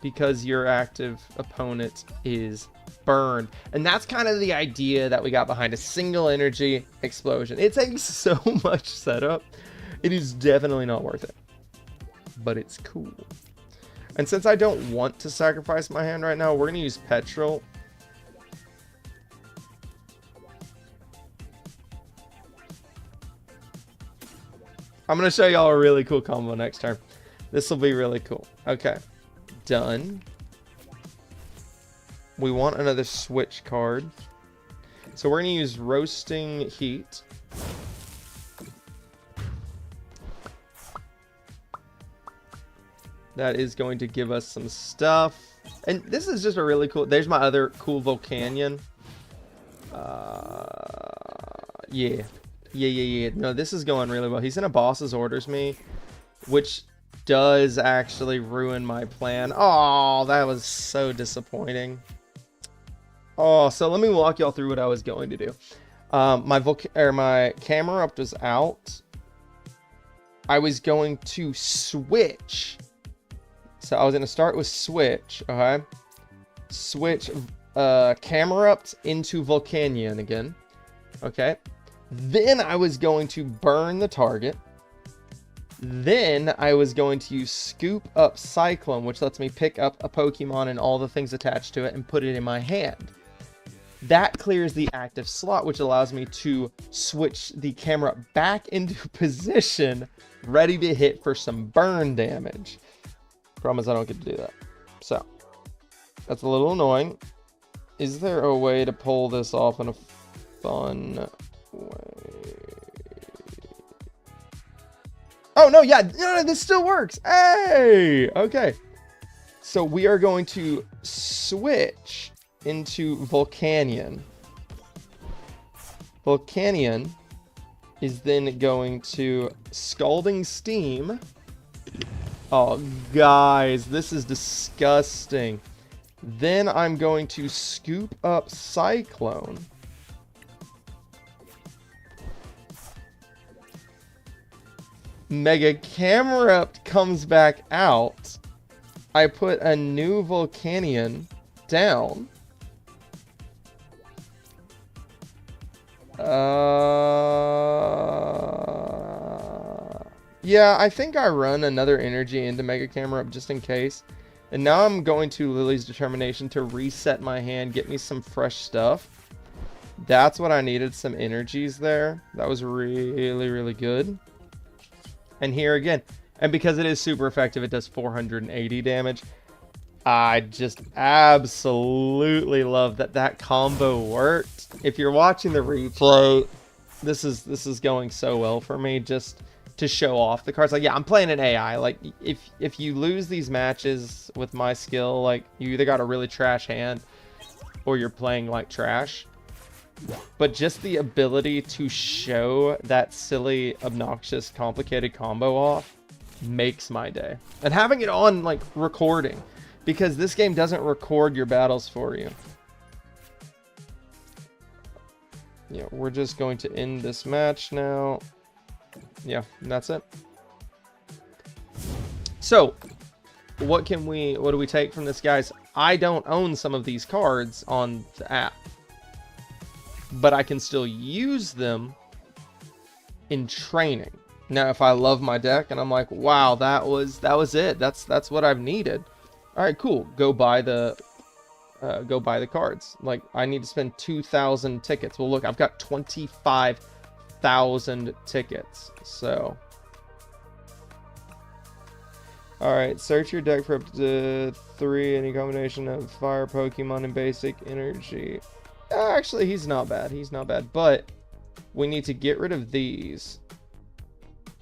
because your active opponent is burned. And that's kind of the idea that we got behind a single energy explosion. It takes so much setup. It is definitely not worth it, but it's cool. And since I don't want to sacrifice my hand right now, we're going to use Petrol. I'm going to show y'all a really cool combo next turn. This will be really cool. Okay. Done. We want another switch card. So we're going to use Roasting Heat. That is going to give us some stuff. And this is just a really cool... There's my other cool Volcanion. Yeah. Yeah. No, this is going really well. He's in a boss's orders me, which does actually ruin my plan. Oh, that was so disappointing. Oh, so let me walk y'all through what I was going to do. My Camerupt was out. I was going to switch. So I was going to start with switch. Okay. Switch Camerupt into Volcanion again. Okay. Then I was going to burn the target. Then I was going to use Scoop Up Cyclone, which lets me pick up a Pokemon and all the things attached to it and put it in my hand. That clears the active slot, which allows me to switch the camera back into position, ready to hit for some burn damage. Problem is I don't get to do that. So, that's a little annoying. Is there a way to pull this off in a fun way? Oh, no, yeah, no, this still works. Hey, okay. So we are going to switch into Volcanion. Volcanion is then going to Scalding Steam. Oh, guys, this is disgusting. Then I'm going to Scoop Up Cyclone. Mega Camerupt comes back out. I put a new Volcanion down. Yeah, I think I run another energy into Mega Camerupt just in case. And now I'm going to Lily's Determination to reset my hand, get me some fresh stuff. That's what I needed, some energies there. That was really, really good. And here again, and because it is super effective, it does 480 damage. I just absolutely love that that combo worked. If you're watching the replay, this is going so well for me. Just to show off the cards. Like, yeah, I'm playing an AI. Like, if you lose these matches with my skill, like, you either got a really trash hand or you're playing like trash. But just the ability to show that silly, obnoxious, complicated combo off makes my day. And having it on, like, recording, because this game doesn't record your battles for you. Yeah, we're just going to end this match now. Yeah, that's it. So, what do we take from this, guys? I don't own some of these cards on the app, but I can still use them in training. Now, if I love my deck and I'm like, wow, that was it. That's what I've needed. All right, cool. Go buy the cards. Like, I need to spend 2,000 tickets. Well, look, I've got 25,000 tickets. So, all right, search your deck for up to 3 any combination of fire Pokemon and basic energy. Actually, he's not bad. He's not bad, but we need to get rid of these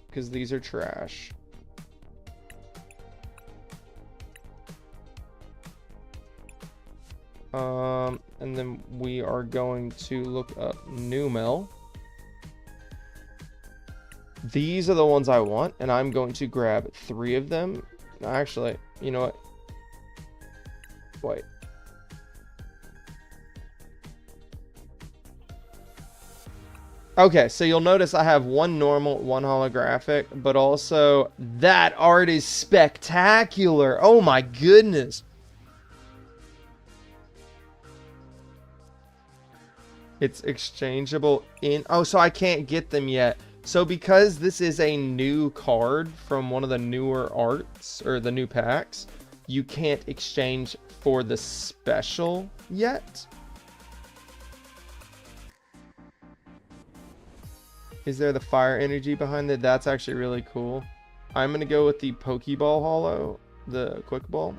because these are trash. And then we are going to look up Numel. These are the ones I want, and I'm going to grab 3 of them. Actually, you know what? Wait. Okay, so you'll notice I have 1 normal, 1 holographic, but also that art is spectacular. Oh my goodness. It's exchangeable in... Oh, so I can't get them yet. So because this is a new card from one of the newer arts, or the new packs, you can't exchange for the special yet. Is there the fire energy behind it? That's actually really cool. I'm going to go with the Pokeball Holo, the Quick Ball.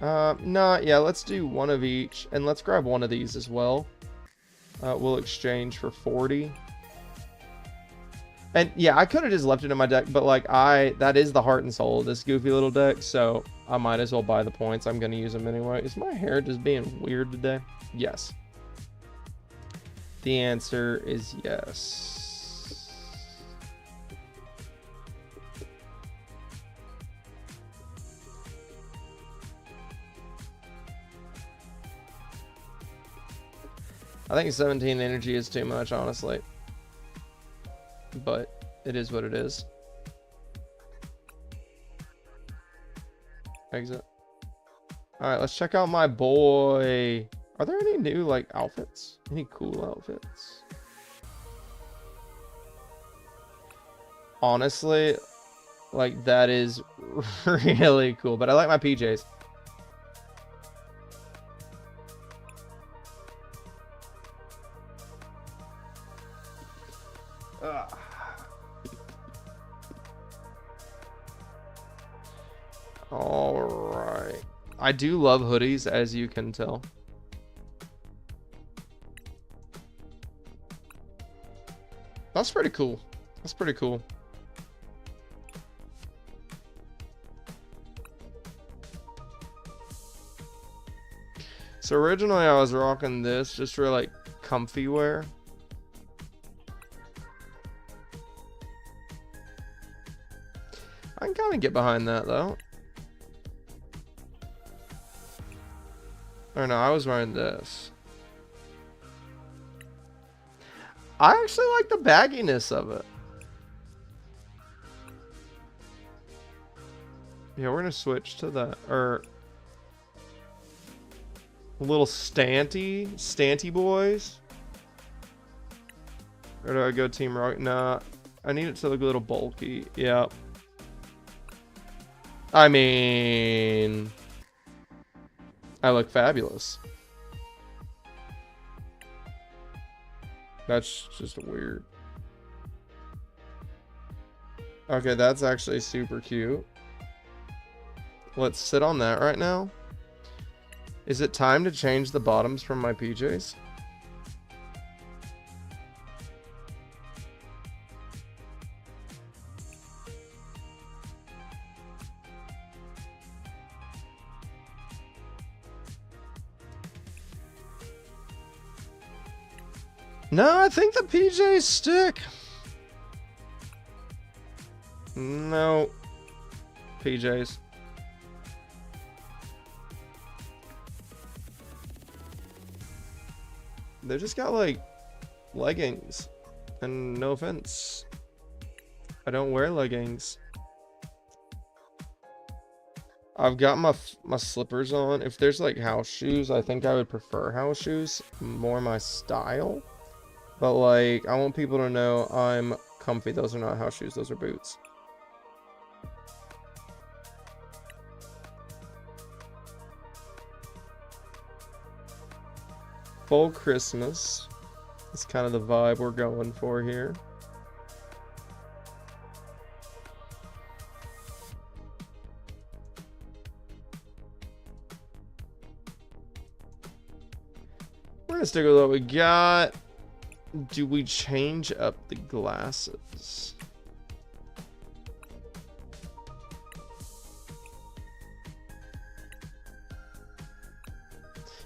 Yeah, let's do 1 of each, and let's grab 1 of these as well. We'll exchange for 40. And yeah, I could have just left it in my deck, but like that is the heart and soul of this goofy little deck, so I might as well buy the points. I'm going to use them anyway. Is my hair just being weird today? Yes. The answer is yes. I think 17 energy is too much, honestly. But it is what it is. Exit. Alright, let's check out my boy. Are there any new, like, outfits? Any cool outfits? Honestly, like, that is really cool. But I like my PJs. Alright. I do love hoodies, as you can tell. That's pretty cool. That's pretty cool. So originally I was rocking this just for like comfy wear. I can kind of get behind that though. Or no, I was wearing this. I actually like the bagginess of it. Yeah, we're gonna switch to that. Or little stanty boys. Or do I go Team Rocket? Nah, I need it to look a little bulky. Yeah. I mean, I look fabulous. That's just weird. Okay, that's actually super cute. Let's sit on that right now. Is it time to change the bottoms from my PJs? No, I think the PJs stick. No. PJs. They just got like leggings. And no offense, I don't wear leggings. I've got my slippers on. If there's like house shoes, I think I would prefer house shoes. More my style. But like, I want people to know I'm comfy. Those are not house shoes, those are boots. Full Christmas is kind of the vibe we're going for here. We're gonna stick with what we got. Do we change up the glasses?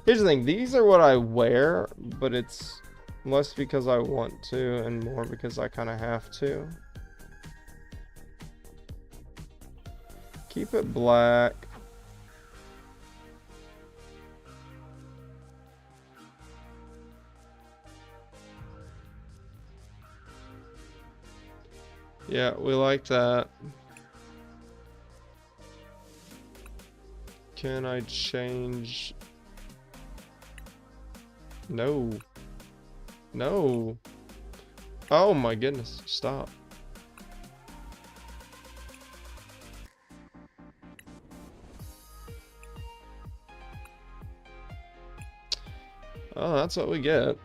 Here's the thing, these are what I wear, but it's less because I want to and more because I kind of have to. Keep it black. Yeah, we like that. Can I change? No. No. Oh my goodness, stop. Oh, that's what we get.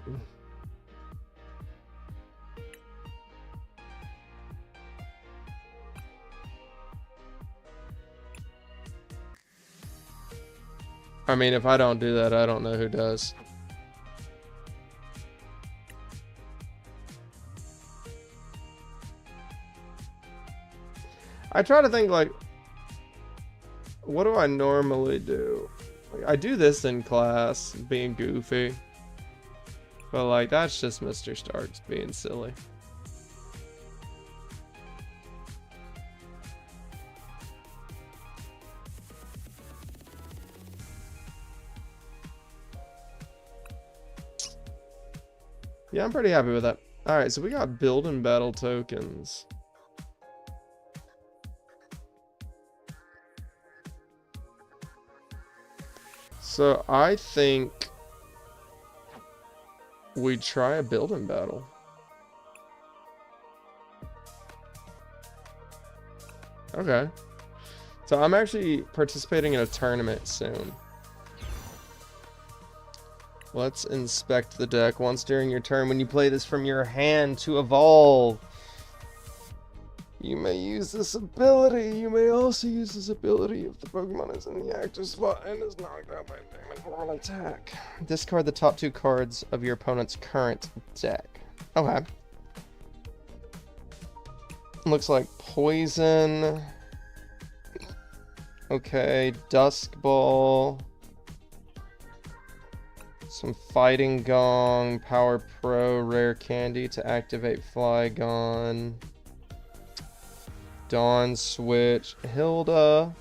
I mean, if I don't do that, I don't know who does. I try to think like, what do I normally do? Like, I do this in class, being goofy. But like, that's just Mr. Starks being silly. Yeah, I'm pretty happy with that. Alright, so we got build and battle tokens. So I think we try a build and battle. Okay. So I'm actually participating in a tournament soon. Let's inspect the deck once during your turn. When you play this from your hand to evolve, you may use this ability. You may also use this ability if the Pokemon is in the active spot and is knocked out by a normal attack. Discard the top 2 cards of your opponent's current deck. Okay. Looks like Poison. Okay, Dusk Ball. Some Fighting Gong, Power Pro, Rare Candy to activate Flygon. Dawn Switch, Hilda.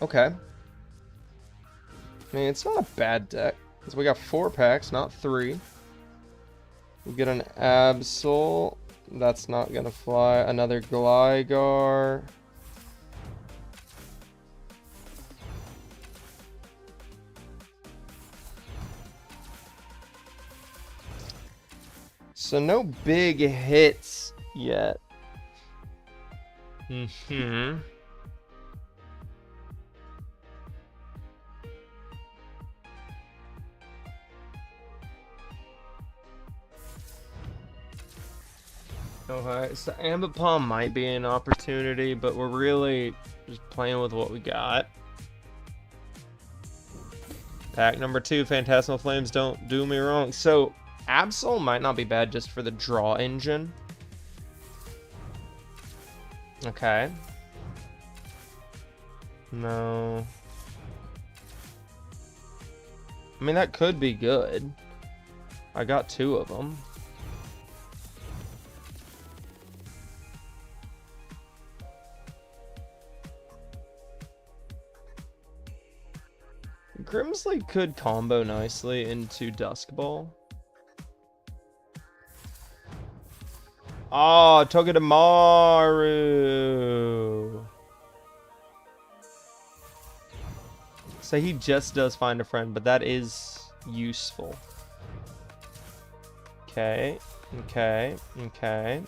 Okay. I mean, it's not a bad deck. So we got 4 packs, not 3. We get an Absol. That's not gonna fly. Another Gligar. So no big hits yet. Mm-hmm. Okay, so Ambipom might be an opportunity, but we're really just playing with what we got. Pack number 2, Phantasmal Flames, don't do me wrong. So Absol might not be bad just for the draw engine. Okay. I mean, that could be good. I got 2 of them. Grimsley could combo nicely into Duskball. Oh, Togedemaru. So he just does find a friend, but that is useful. Okay, okay, okay,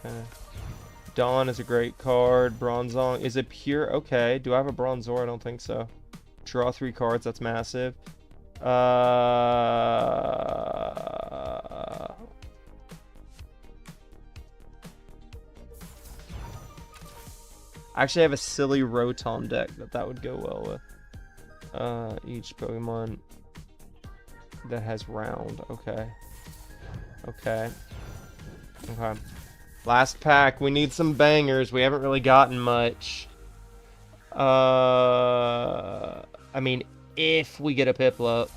Okay. Dawn is a great card. Bronzong is it pure? Okay. Do I have a Bronzor? I don't think so. Draw 3 cards. That's massive. I actually have a silly Rotom deck that would go well with. Each Pokemon that has round. Okay. Okay. Okay. Last pack. We need some bangers. We haven't really gotten much. I mean, if we get a Piplup.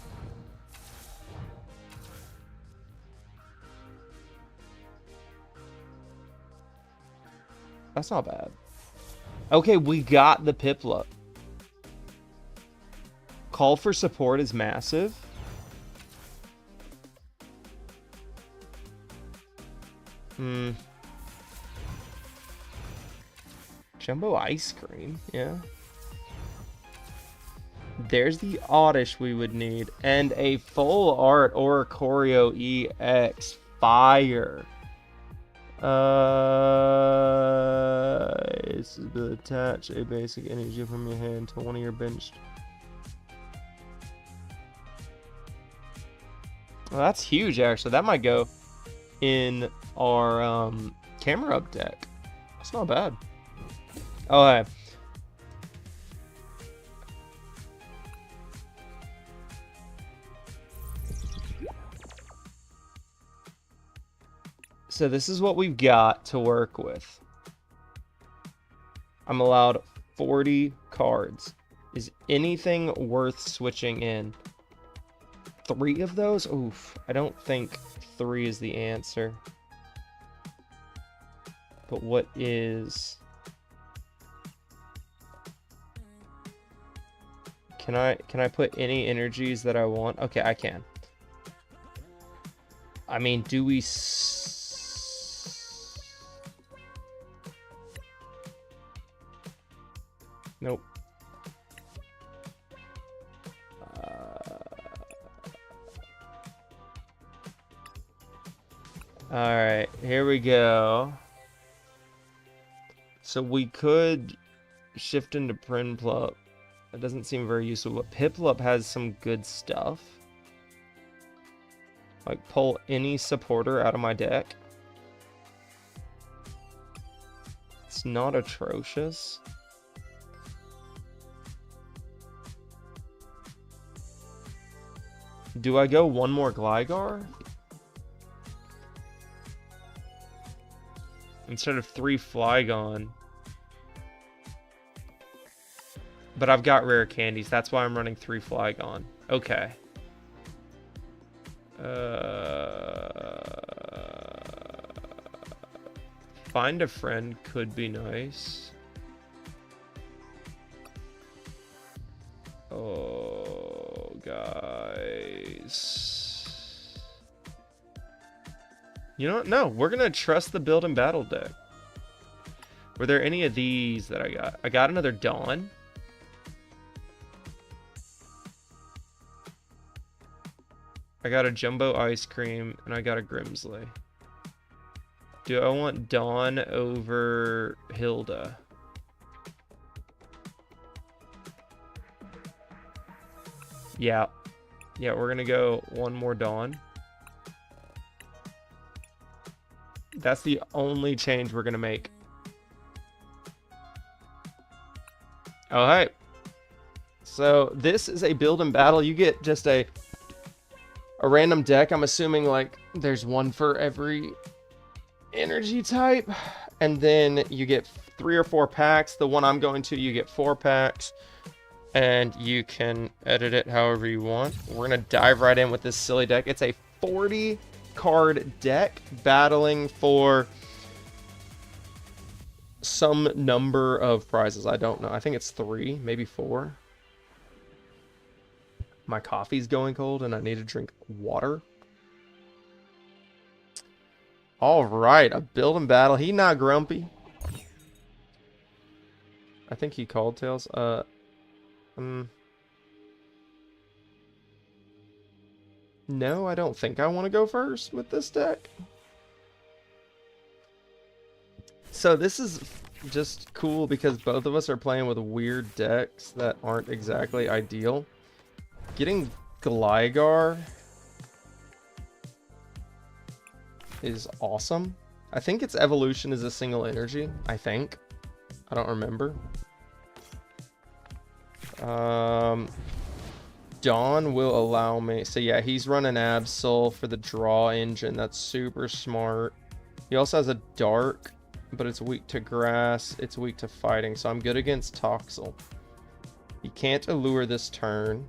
That's not bad. Okay, we got the Piplup. Call for support is massive. Jumbo ice cream, yeah. There's the Oddish we would need. And a full art Oricorio EX Fire. This is to attach a basic energy from your hand to one of your benched. Well, that's huge, actually. That might go in our camera up deck. That's not bad. Okay. So this is what we've got to work with. I'm allowed 40 cards. Is anything worth switching in? 3 of those? Oof. I don't think 3 is the answer. But what is... Can I put any energies that I want? Okay, I can. I mean, do we... Nope. Alright, here we go. So we could shift into Prinplup. That doesn't seem very useful, but Piplup has some good stuff. Like, pull any supporter out of my deck. It's not atrocious. Do I go one more Gligar? Instead of 3 Flygon. But I've got rare candies. That's why I'm running 3 Flygon. Okay. Find a friend could be nice. Oh, guys. You know what? No, we're going to trust the build and battle deck. Were there any of these that I got? I got another Dawn. I got a Jumbo Ice Cream, and I got a Grimsley. Do I want Dawn over Hilda? Yeah. Yeah, we're gonna go one more Dawn. That's the only change we're gonna make. Alright. So, this is a build and battle. You get just a random deck. I'm assuming like there's one for every energy type, And then you get 3 or 4 packs. The one I'm going to, you get 4 packs. And you can edit it however you want. We're going to dive right in with this silly deck. It's a 40 card deck battling for some number of prizes. I don't know. I think it's 3, maybe 4. My coffee's going cold and I need to drink water. All right, a build and battle. He not grumpy. I think he called Tails. No, I don't think I want to go first with this deck. So this is just cool because both of us are playing with weird decks that aren't exactly ideal. Getting Gligar is awesome. I think its evolution is a single energy. I think. I don't remember. Dawn will allow me. So yeah, he's running Absol for the draw engine. That's super smart. He also has a Dark, but it's weak to grass. It's weak to fighting. So I'm good against Toxel. He can't allure this turn.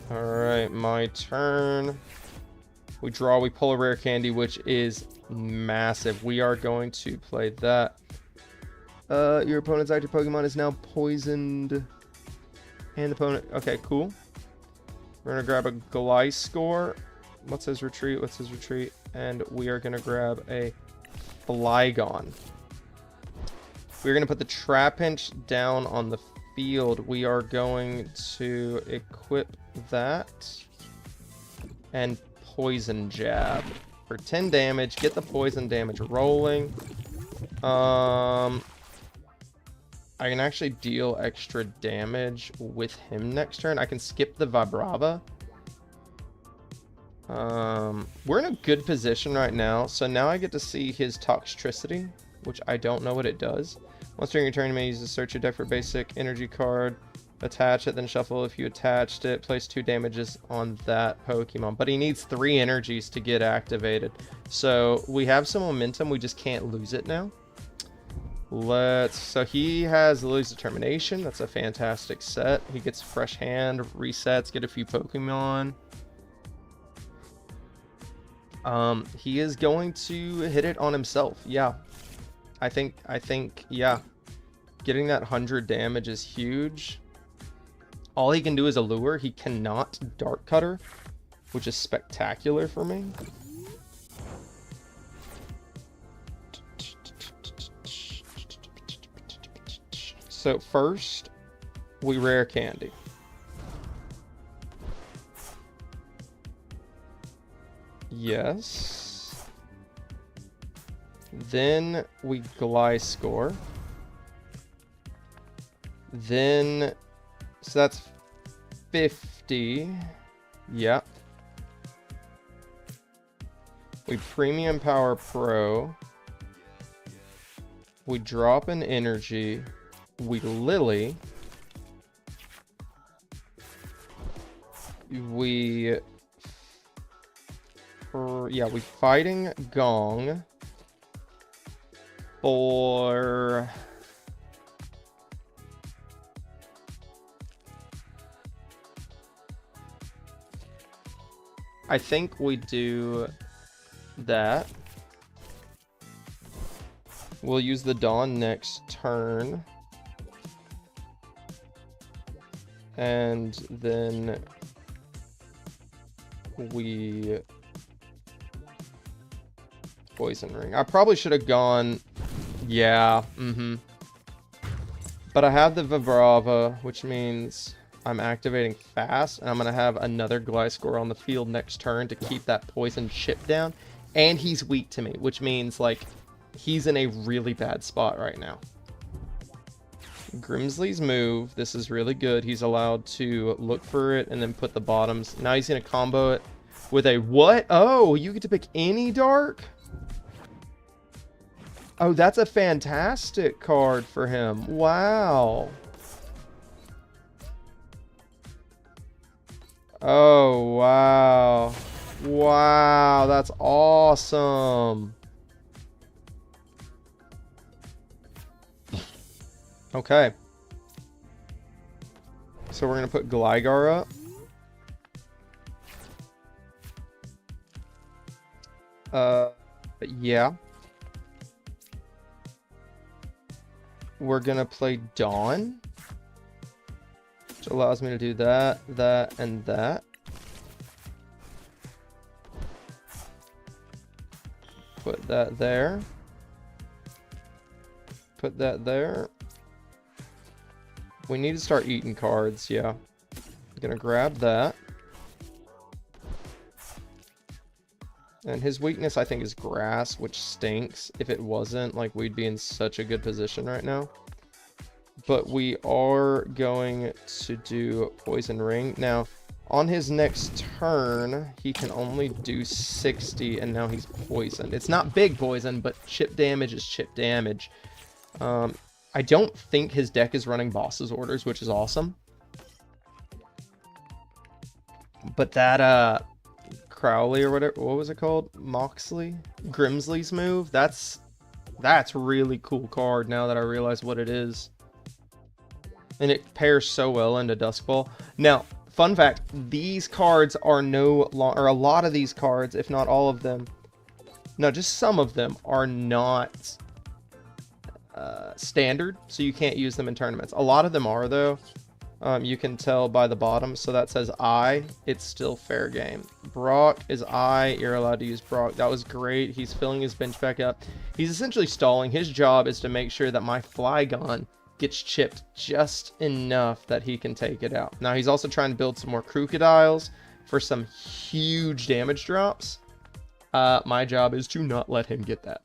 Alright, my turn. We draw, we pull a rare candy, which is massive. We are going to play that. Your opponent's active Pokemon is now poisoned. And the opponent... Okay, cool. We're going to grab a Gliscor. What's his retreat? What's his retreat? And we are going to grab a Flygon. We're going to put the Trapinch down on the field. We are going to equip that. And Poison Jab. For 10 damage. Get the poison damage rolling. I can actually deal extra damage with him next turn. I can skip the Vibrava. We're in a good position right now. So now I get to see his Toxtricity, which I don't know what it does. Once during your turn, you may use a search your deck for basic energy card. Attach it, then shuffle. If you attached it, place 2 damages on that Pokemon. But he needs 3 energies to get activated. So we have some momentum. We just can't lose it now. So he has Lily's Determination. That's a fantastic set. He gets fresh hand, resets, get a few Pokemon. He is going to hit it on himself. Yeah. I think, yeah. Getting that 100 damage is huge. All he can do is Allure. He cannot Dark Cutter, which is spectacular for me. So first, we rare candy. Yes. Then we Gliscor. Then, so that's 50. Yep. We Premium Power Pro. We drop an energy. We Lily. We Fighting Gong for I think we do that. We'll use the Dawn next turn. And then we Poison Ring. I probably should have gone, yeah, But I have the Vibrava, which means I'm activating fast, and I'm going to have another Gliscor on the field next turn to keep that poison chip down. And he's weak to me, which means, like, he's in a really bad spot right now. Grimsley's move. This is really good. He's allowed to look for it and then put the bottoms. Now he's going to combo it with a what? Oh, you get to pick any Dark? Oh, that's a fantastic card for him. Wow. Oh, wow. Wow, that's awesome. Okay. So we're going to put Gligar up. Yeah. We're going to play Dawn, which allows me to do that, that, and that. Put that there. Put that there. We need to start eating cards, yeah. I'm gonna grab that. And his weakness, I think, is grass, which stinks. If it wasn't, like, we'd be in such a good position right now. But we are going to do Poison Ring. Now, on his next turn, he can only do 60, and now he's poisoned. It's not big poison, but chip damage is chip damage. I don't think his deck is running Boss's Orders, which is awesome. But that, Crowley or whatever, what was it called? Moxley? Grimsley's move? That's really cool card now that I realize what it is. And it pairs so well into Duskball. Now, fun fact, these cards are no longer, or a lot of these cards, if not all of them, no, just some of them are not standard, so you can't use them in tournaments. A lot of them are, though. You can tell by the bottom, so that says I. It's still fair game. Brock is I. You're allowed to use Brock. That was great. He's filling his bench back up. He's essentially stalling. His job is to make sure that my Flygon gets chipped just enough that he can take it out. Now, he's also trying to build some more Crocodiles for some huge damage drops. My job is to not let him get that.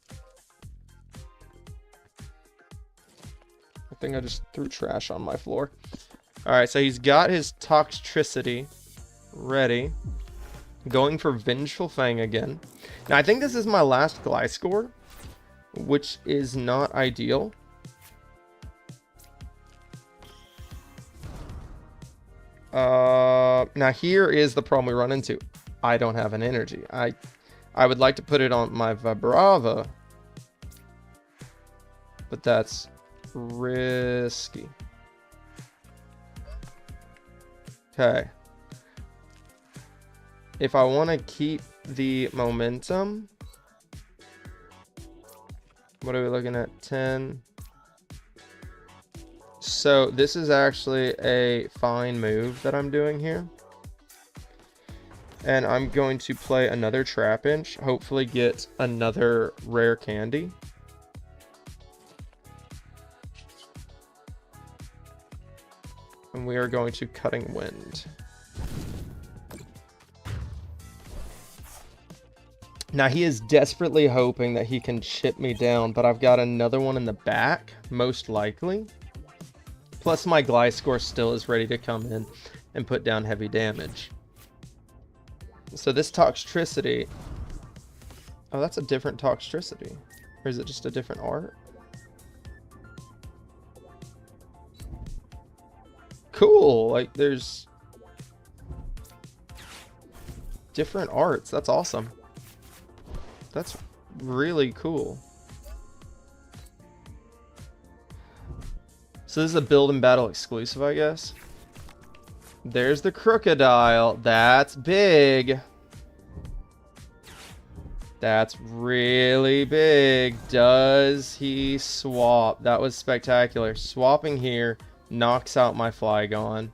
I think I just threw trash on my floor. Alright, so he's got his Toxtricity ready. Going for Vengeful Fang again. Now, I think this is my last Gliscor, which is not ideal. Now, here is the problem we run into. I don't have an energy. I would like to put it on my Vibrava, but that's risky. Okay. If I want to keep the momentum, what are we looking at? 10. So this is actually a fine move that I'm doing here. And I'm going to play another Trapinch, hopefully get another rare candy. And we are going to Cutting Wind. Now, he is desperately hoping that he can chip me down, but I've got another one in the back, most likely. Plus, my Gliscor still is ready to come in and put down heavy damage. So this Toxtricity... Oh, that's a different Toxtricity. Or is it just a different art? Cool! Like, there's... different arts. That's awesome. That's really cool. So this is a build and battle exclusive, I guess. There's the Crocodile. That's big. That's really big. Does he swap? That was spectacular. Swapping here knocks out my Flygon.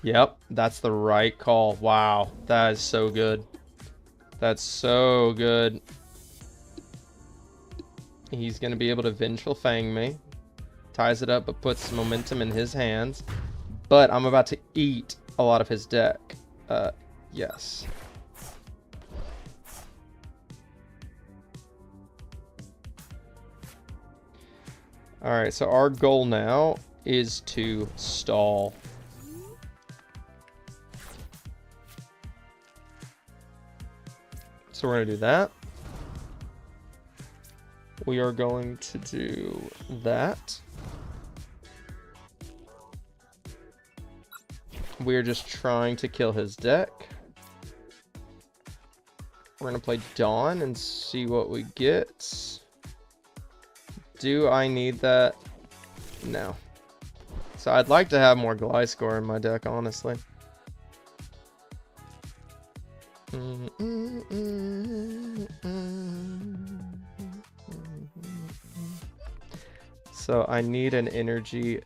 Yep, that's the right call. Wow, that is so good. That's so good. He's going to be able to Vengeful Fang me. Ties it up, but puts momentum in his hands. But I'm about to eat a lot of his deck. Yes. Alright, so our goal now is to stall. So we're going to do that. We are going to do that. We are just trying to kill his deck. We're gonna play Dawn and see what we get. Do I need that? No. So I'd like to have more Gliscor in my deck, honestly. So I need an energy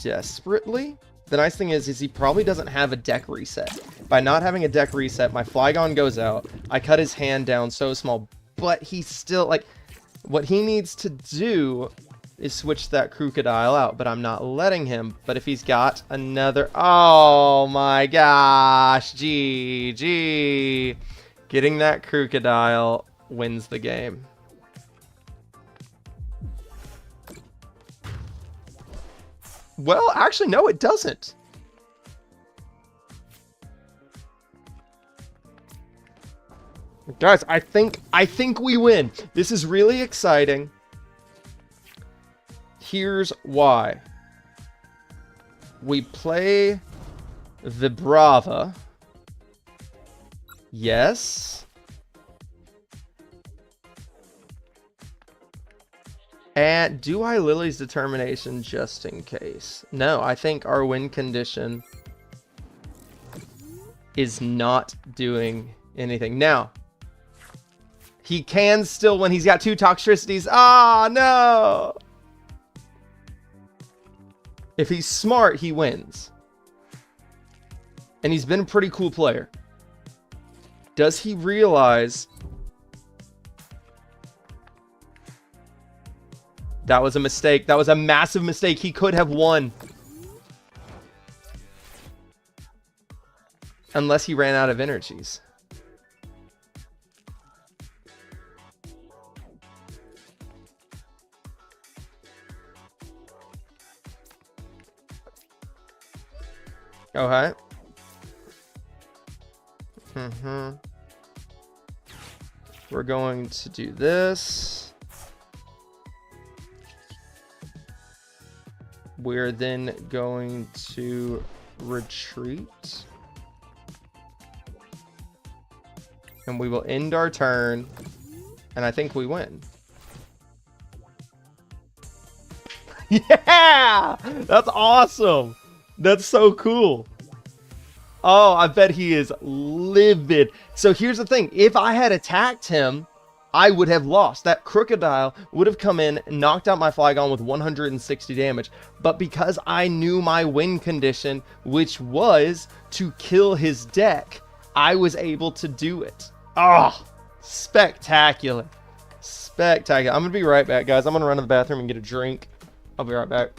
desperately. The nice thing is he probably doesn't have a deck reset. By not having a deck reset, my Flygon goes out. I cut his hand down so small, but he's still, like, what he needs to do is switch that Crocodile out, but I'm not letting him. But if he's got another... Oh my gosh, GG. Getting that Crocodile wins the game. Well, actually, no, it doesn't. Guys, I think we win. This is really exciting. Here's why. We play Vibrava. Yes. And do I Lily's Determination just in case? No, I think our win condition is not doing anything. Now, he can still, when he's got 2 Toxtricities. Ah, no! If he's smart, he wins. And he's been a pretty cool player. Does he realize that was a mistake? That was a massive mistake. He could have won. Unless he ran out of energies. Okay. We're going to do this. We're then going to retreat. And we will end our turn. And I think we win. Yeah! That's awesome! That's so cool. Oh, I bet he is livid. So here's the thing. If I had attacked him, I would have lost. That Crocodile would have come in, knocked out my Flygon with 160 damage. But because I knew my win condition, which was to kill his deck, I was able to do it. Oh, spectacular. Spectacular. I'm going to be right back, guys. I'm going to run to the bathroom and get a drink. I'll be right back.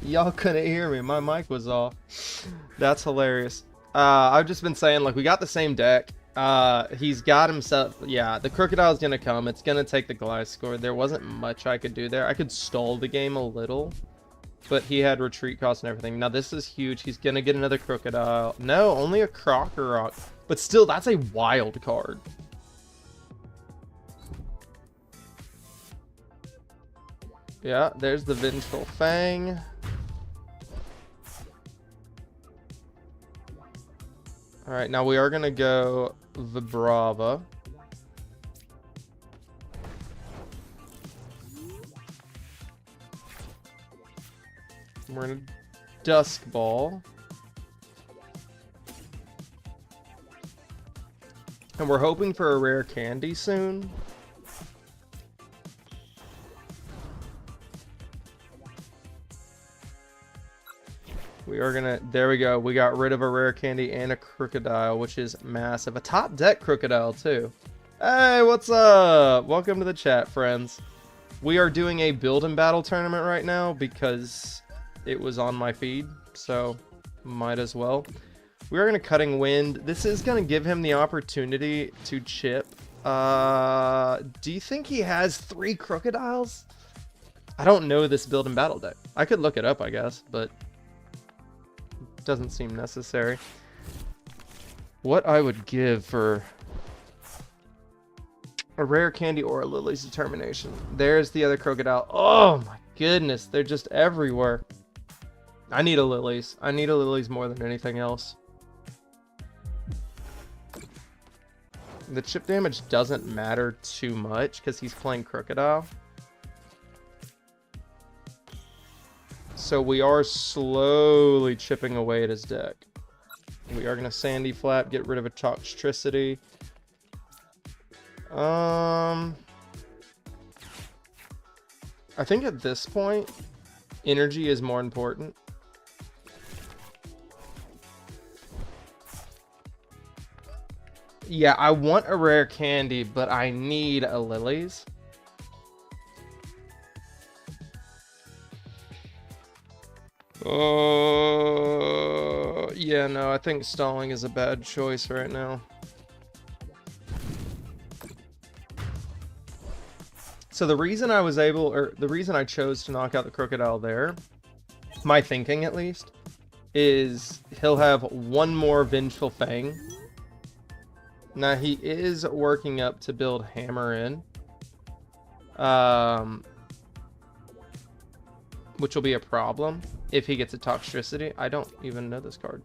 Y'all couldn't hear me. My mic was off. That's hilarious. I've just been saying, like, we got the same deck. He's got himself... Yeah, the Crocodile's gonna come. It's gonna take the Gliscor. There wasn't much I could do there. I could stall the game a little, but he had retreat cost and everything. Now, this is huge. He's gonna get another Crocodile. No, only a Crocorock. But still, that's a wild card. Yeah, there's the Vengeful Fang. Alright, now we are going to go Vibrava. We're going to Dusk Ball. And we're hoping for a rare candy soon. We are gonna, there we go. We got rid of a rare candy and a Crocodile, which is massive. A top deck Crocodile too. Hey, what's up? Welcome to the chat, friends. We are doing a build and battle tournament right now because it was on my feed, so might as well. We are gonna Cutting Wind. This is gonna give him the opportunity to chip. Do you think he has 3 Crocodiles? I don't know this build and battle deck. I could look it up, I guess, but doesn't seem necessary. What I would give for a rare candy or a Lily's Determination. There's the other Crocodile. Oh my goodness, they're just everywhere. I need a Lily's. I need a Lily's more than anything else. The chip damage doesn't matter too much because he's playing Crocodile. So we are slowly chipping away at his deck. We are going to Sandy Flap, get rid of a Toxtricity. I think at this point, energy is more important. Yeah, I want a rare candy, but I need a Lily's. Yeah, no, I think stalling is a bad choice right now. So the reason I was able, or the reason I chose to knock out the Crocodile there, my thinking at least, is he'll have one more Vengeful Fang. Now he is working up to build Hammer in. Which will be a problem if he gets a Toxtricity. I don't even know this card.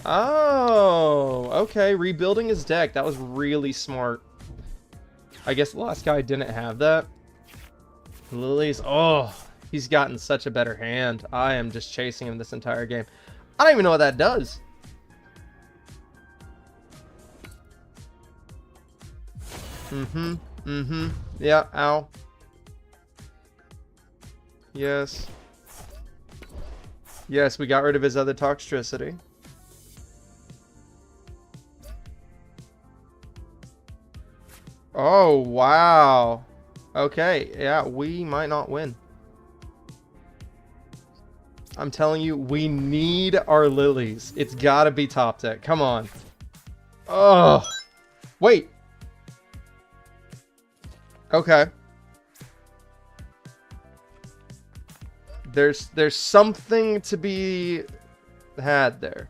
Oh, okay. Rebuilding his deck. That was really smart. I guess the last guy didn't have that. Lily's. Oh, he's gotten such a better hand. I am just chasing him this entire game. I don't even know what that does. Yeah, ow. Yes. Yes, we got rid of his other Toxtricity. Oh, wow. Okay, yeah, we might not win. I'm telling you, we need our Lilies. It's gotta be top deck. Come on. Oh. Wait. Okay. There's something to be had there.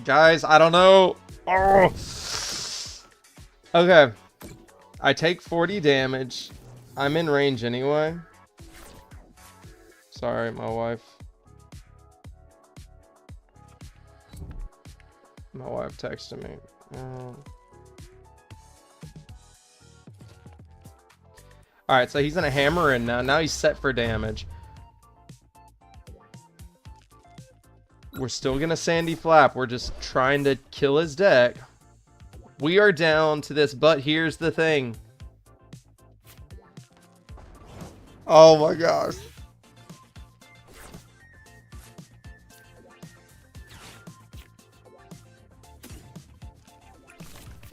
Guys, I don't know. Oh. Okay. I take 40 damage. I'm in range anyway. Sorry, my wife. My wife texted me. Alright, so he's gonna hammer in now. Now he's set for damage. We're still gonna Sandy Flap. We're just trying to kill his deck. We are down to this, but here's the thing. Oh my gosh.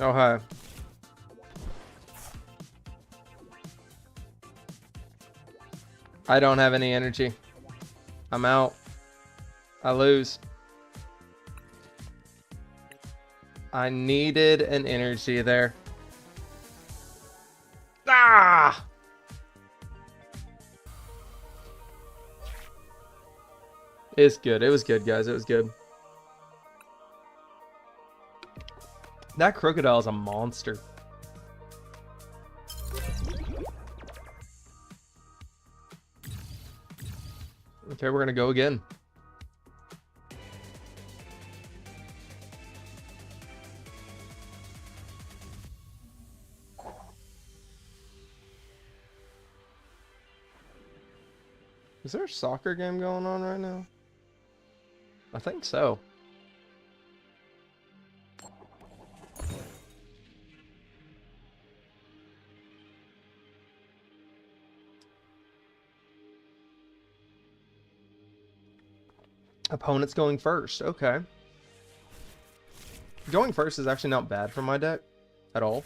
Oh, hi. I don't have any energy. I'm out. I lose. I needed an energy there. Ah! It's good. It was good, guys. It was good. That crocodile is a monster. Okay, we're gonna go again. Is there a soccer game going on right now? I think so. Opponent's going first. Okay. Going first is actually not bad for my deck at all.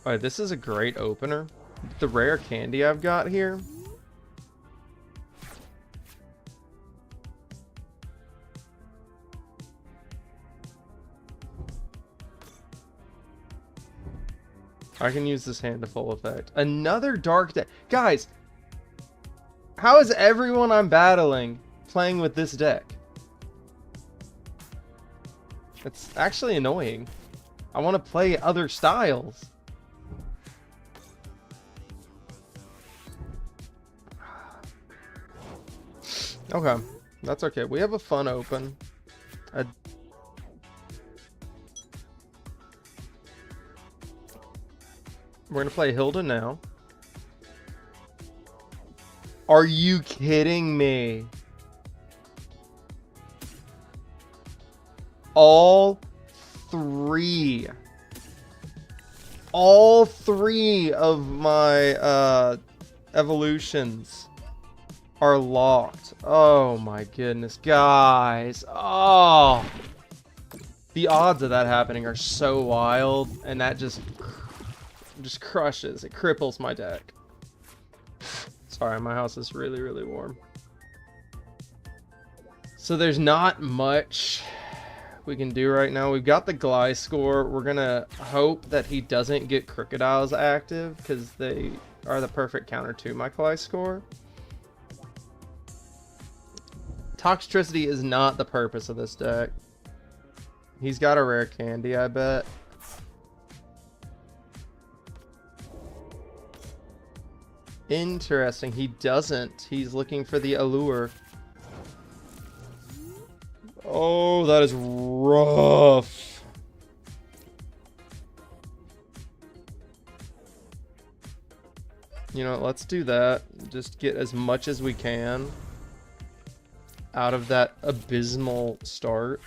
Alright, this is a great opener. The rare candy I've got here. I can use this hand to full effect. Another dark deck. Guys, how is everyone I'm battling playing with this deck? It's actually annoying. I want to play other styles. Okay, that's okay. We have a fun open. We're gonna play Hilda now. Are you kidding me? All three of my evolutions are locked. Oh my goodness, guys. Oh, the odds of that happening are so wild, and that just crushes. It cripples my deck. Sorry, my house is really, really warm. So there's not much we can do right now. We've got the Gliscor. We're gonna hope that he doesn't get Crocodiles active, because they are the perfect counter to my Gliscor. Toxtricity is not the purpose of this deck. He's got a rare candy, I bet. Interesting. He doesn't. He's looking for the allure. Oh, that is rough. You know what? Let's do that. Just get as much as we can out of that abysmal start.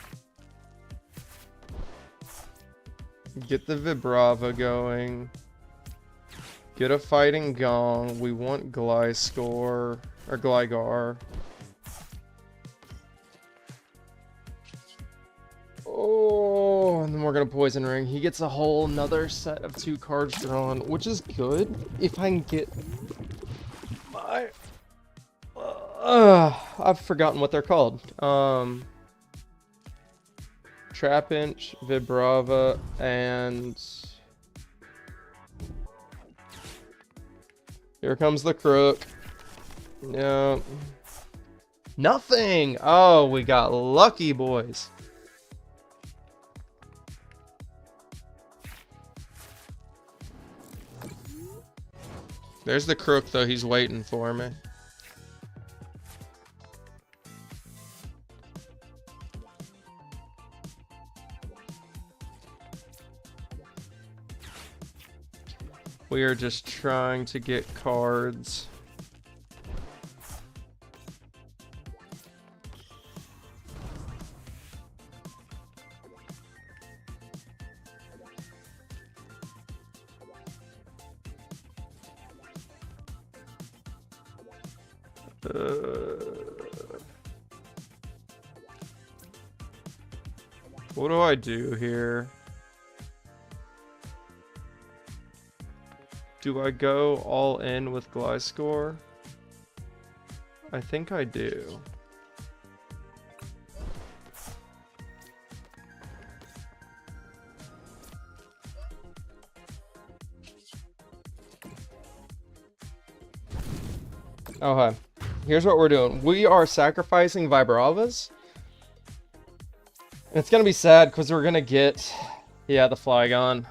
Get the Vibrava going. Get a Fighting Gong. We want Gliscor or Gligar. Oh, and then we're gonna Poison Ring. He gets a whole another set of 2 cards drawn, which is good if I can get my. I've forgotten what they're called. Trapinch, Vibrava, and here comes the Crook. No. Nothing! Oh, we got lucky, boys. There's the Crook, though. He's waiting for me. We are just trying to get cards. What do I do here? Do I go all in with Gliscor? I think I do. Okay, here's what we're doing. We are sacrificing Vibravas. And it's gonna be sad because we're gonna get, yeah, the Flygon.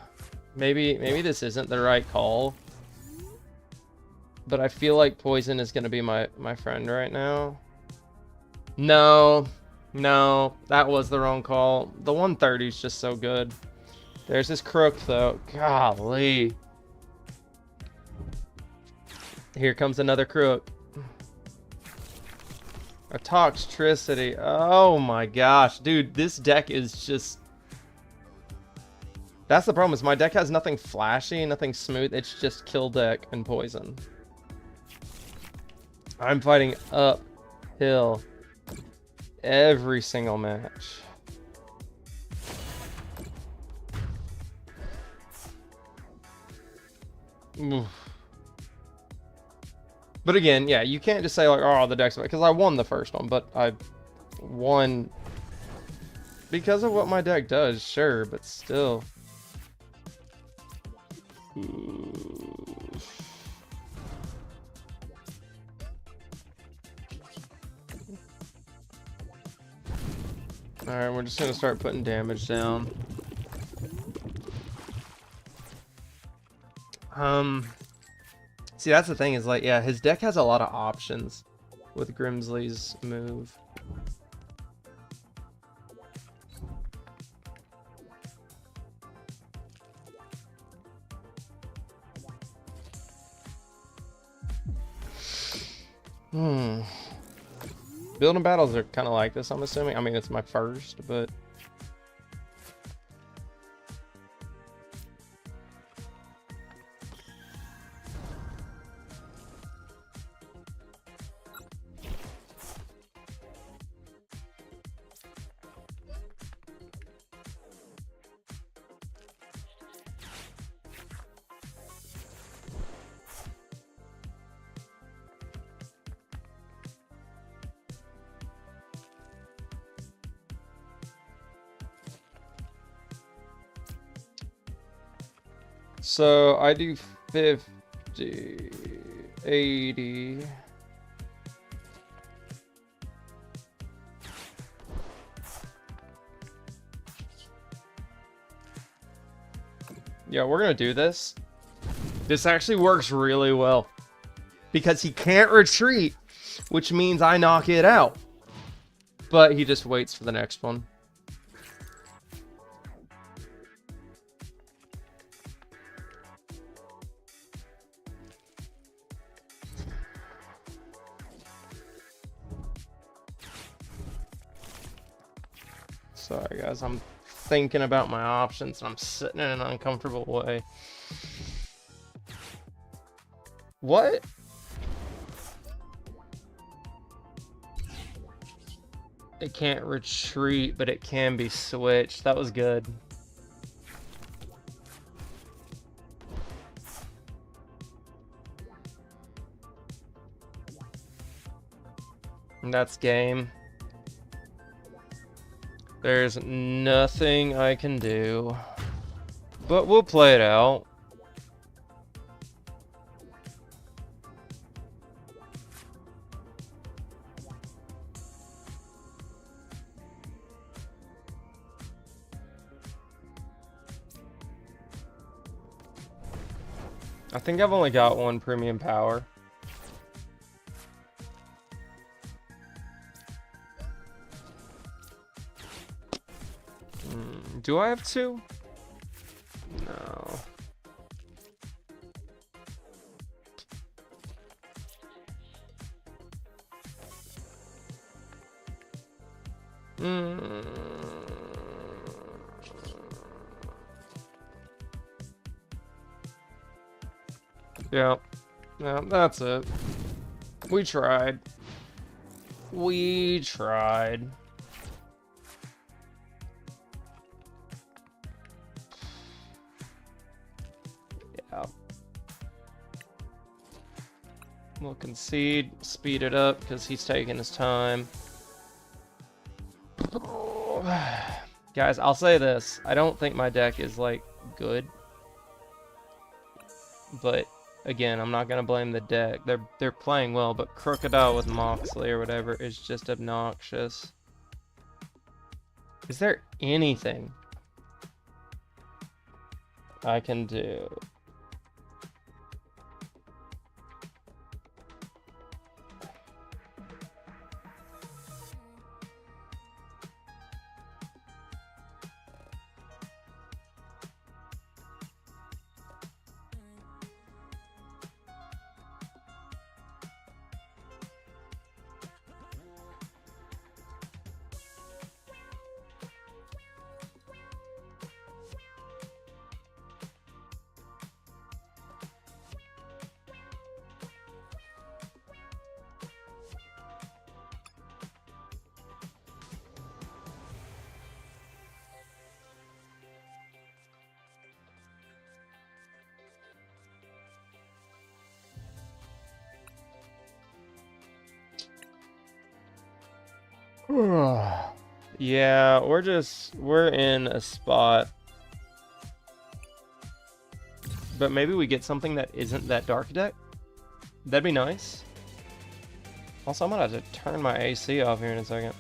Maybe this isn't the right call. But I feel like Poison is gonna be my friend right now. No, that was the wrong call. The 130 is just so good. There's this Crook though. Golly. Here comes another Crook. A Toxtricity. Oh my gosh, dude, this deck is just... That's the problem, is my deck has nothing flashy, nothing smooth. It's just kill deck and poison. I'm fighting uphill every single match. Oof. But again, yeah, you can't just say like, oh, the deck's, because I won the first one, but I won because of what my deck does, sure, but still. Alright, we're just gonna start putting damage down. See, that's the thing, is like, yeah, his deck has a lot of options with Grimsley's move. Building battles are kind of like this, I'm assuming. I mean, it's my first, but... So I do 50, 80. Yeah, we're gonna do this. This actually works really well because he can't retreat, which means I knock it out. But he just waits for the next one. Sorry guys, I'm thinking about my options and I'm sitting in an uncomfortable way. What? It can't retreat, but it can be switched. That was good. And that's game. There's nothing I can do, but we'll play it out. I think I've only got one premium power. Do I have two? No. Yeah. Yeah, that's it. We tried. We tried. Yeah. We'll concede, speed it up because he's taking his time. Guys, I'll say this. I don't think my deck is, like, good. But, again, I'm not going to blame the deck. They're playing well, but Crocodile with Moxley or whatever is just obnoxious. Is there anything I can do? Yeah, we're in a spot. But maybe we get something that isn't that dark deck? That'd be nice. Also, I'm gonna have to turn my AC off here in a second.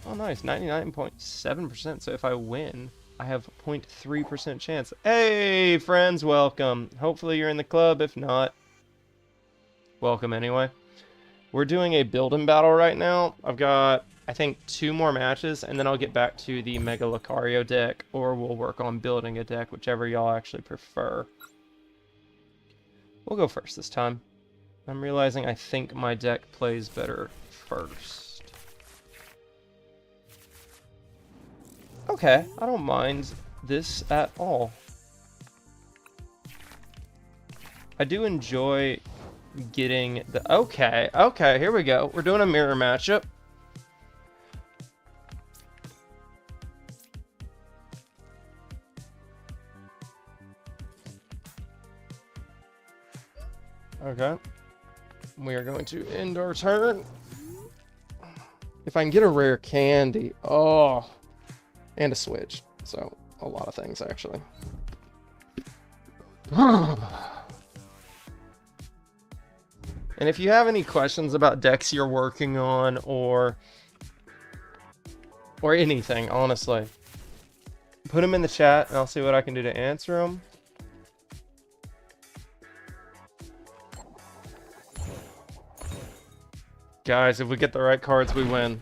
Oh, nice, 99.7%. So if I win, I have 0.3% chance. Hey, friends, welcome. Hopefully you're in the club. If not, welcome anyway. We're doing a build-in battle right now. I've got, I think, 2 more matches, and then I'll get back to the Mega Lucario deck, or we'll work on building a deck, whichever y'all actually prefer. We'll go first this time. I'm realizing I think my deck plays better first. Okay, I don't mind this at all. I do enjoy getting the... Okay, here we go. We're doing a mirror matchup. Okay. We are going to end our turn. If I can get a rare candy. Oh. And a switch. So, a lot of things, actually. And if you have any questions about decks you're working on, or anything, honestly, put them in the chat, and I'll see what I can do to answer them. Guys, if we get the right cards, we win.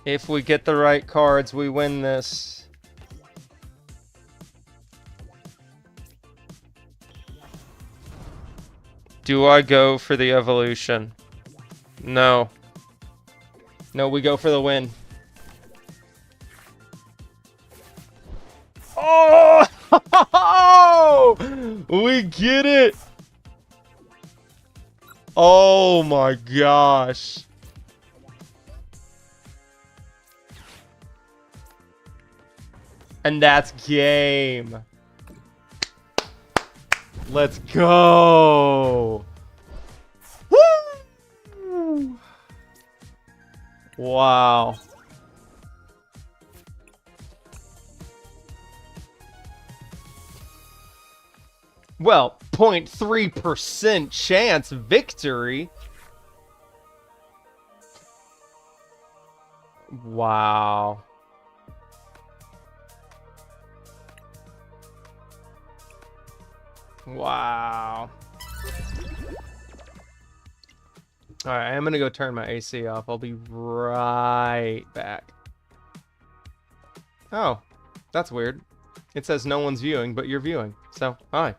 If we get the right cards, we win this. Do I go for the evolution? No. No, we go for the win. Oh! We get it! Oh my gosh. And that's game. Let's go. Woo! Wow. Well, 0.3% chance victory. Wow. Wow. Alright, I'm gonna go turn my AC off. I'll be right back. Oh, that's weird. It says no one's viewing, but you're viewing. So, hi.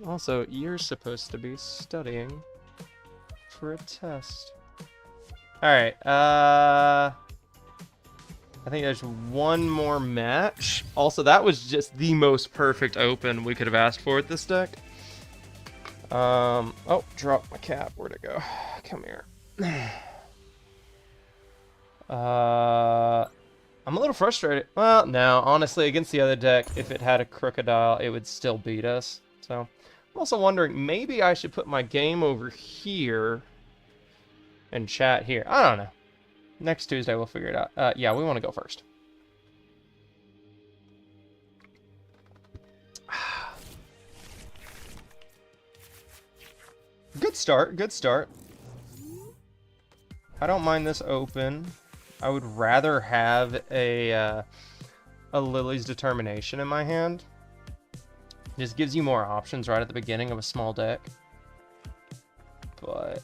Also, you're supposed to be studying for a test. Alright, I think there's one more match. Also, that was just the most perfect open we could have asked for with this deck. Oh, dropped my cap. Where'd it go? Come here. I'm a little frustrated. Well, no, honestly, against the other deck, if it had a crocodile, it would still beat us. So, I'm also wondering, maybe I should put my game over here and chat here. I don't know. Next Tuesday, we'll figure it out. Yeah, we want to go first. Good start, good start. I don't mind this open. I would rather have a Lily's Determination in my hand. Just gives you more options right at the beginning of a small deck. But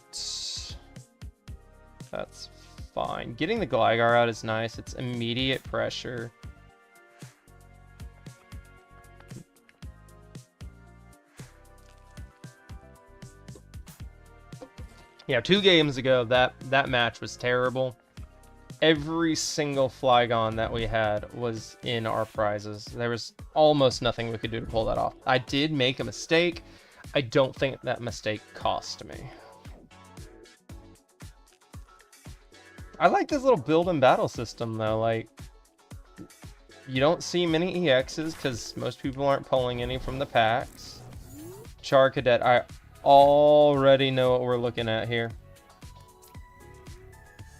that's fine. Getting the Gligar out is nice. It's immediate pressure. Yeah, 2 games ago, that match was terrible. Every single Flygon that we had was in our prizes. There was almost nothing we could do to pull that off. I did make a mistake. I don't think that mistake cost me. I like this little build and battle system, though. Like, you don't see many EXs because most people aren't pulling any from the packs. Charcadet, I already know what we're looking at here.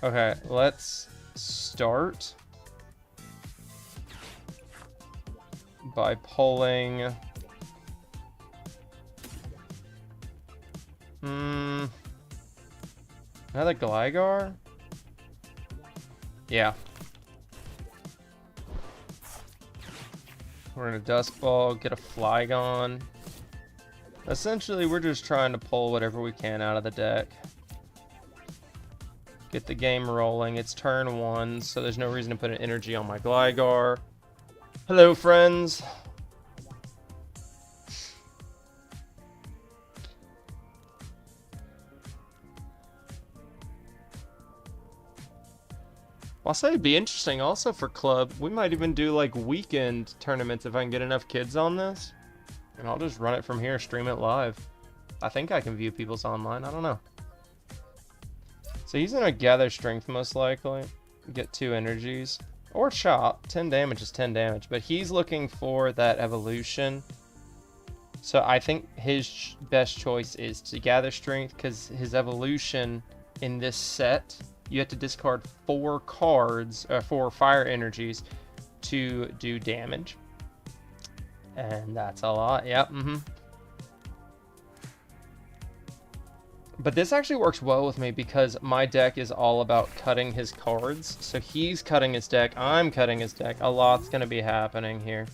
Okay, let's start by pulling another Gligar? Yeah. We're in a Dusk Ball, get a Flygon. Essentially, we're just trying to pull whatever we can out of the deck. Get the game rolling. It's turn 1, so there's no reason to put an energy on my Gligar. Hello, friends. I'll say it'd be interesting also for Club. We might even do like weekend tournaments if I can get enough kids on this. And I'll just run it from here, stream it live. I think I can view people's online. I don't know. So he's gonna gather strength most likely. Get 2 energies. Or chop. 10 damage is 10 damage. But he's looking for that evolution. So I think his best choice is to gather strength because his evolution in this set, you have to discard 4 cards, 4 fire energies to do damage. And that's a lot. Yep. But this actually works well with me because my deck is all about cutting his cards. So he's cutting his deck, I'm cutting his deck. A lot's going to be happening here.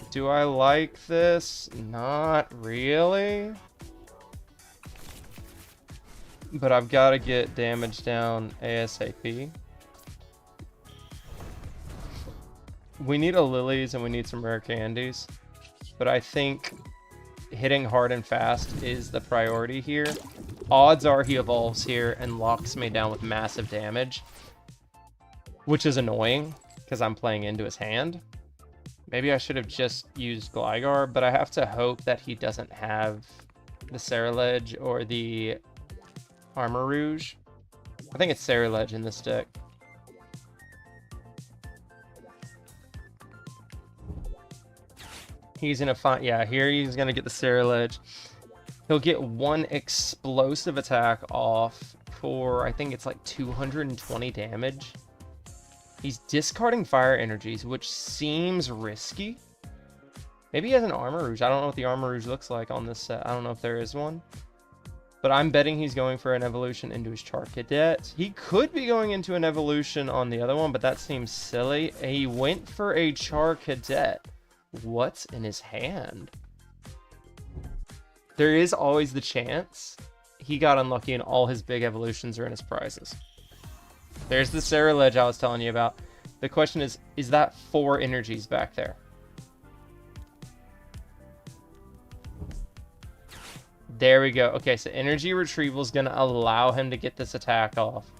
Do I like this? Not really. But I've got to get damage down ASAP. We need a Lilies and we need some rare candies. But I think hitting hard and fast is the priority here. Odds are he evolves here and locks me down with massive damage. Which is annoying because I'm playing into his hand. Maybe I should have just used Gligar, but I have to hope that he doesn't have the Ceruledge or the Armor Rouge. I think it's Ceruledge in this deck. He's gonna find, yeah, here he's gonna get the Ceruledge. He'll get 1 explosive attack off for, I think it's like 220 damage. He's discarding fire energies, which seems risky. Maybe he has an Armor Rouge. I don't know what the Armor Rouge looks like on this set. I don't know if there is one. But I'm betting he's going for an evolution into his Charcadet. He could be going into an evolution on the other one, but that seems silly. He went for a Charcadet. What's in his hand? there is always the chance he got unlucky and all his big evolutions are in his prizes. There's the Sarah Ledge I was telling you about. The question is that 4 energies back there? There we go. Okay, so energy retrieval is going to allow him to get this attack off.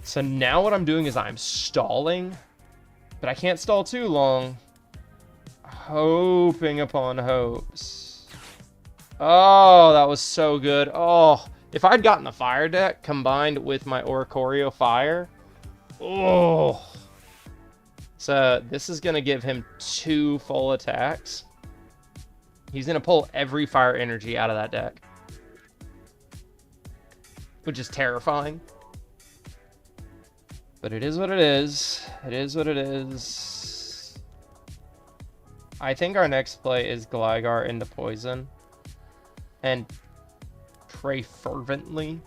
So now what I'm doing is I'm stalling, but I can't stall too long. Hoping upon hopes. Oh, that was so good. Oh, if I'd gotten the fire deck combined with my Oricorio fire. Oh. So this is going to give him 2 full attacks. He's going to pull every fire energy out of that deck, which is terrifying. But it is what it is. It is what it is. I think our next play is Gligar into Poison. And pray fervently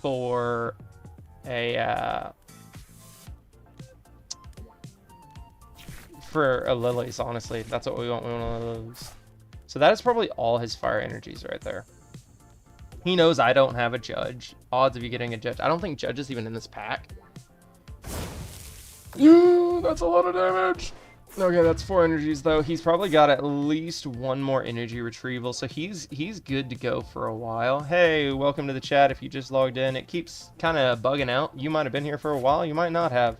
for a Lilies, honestly. That's what we want. We want one of those. So that is probably all his fire energies right there. He knows I don't have a Judge. Odds of you getting a Judge. I don't think Judge is even in this pack. Ooh, that's a lot of damage. Okay, that's 4 energies though. He's probably got at least 1 more energy retrieval, so he's good to go for a while. Hey, welcome to the chat if you just logged in. It keeps kind of bugging out. You might have been here for a while, you might not have.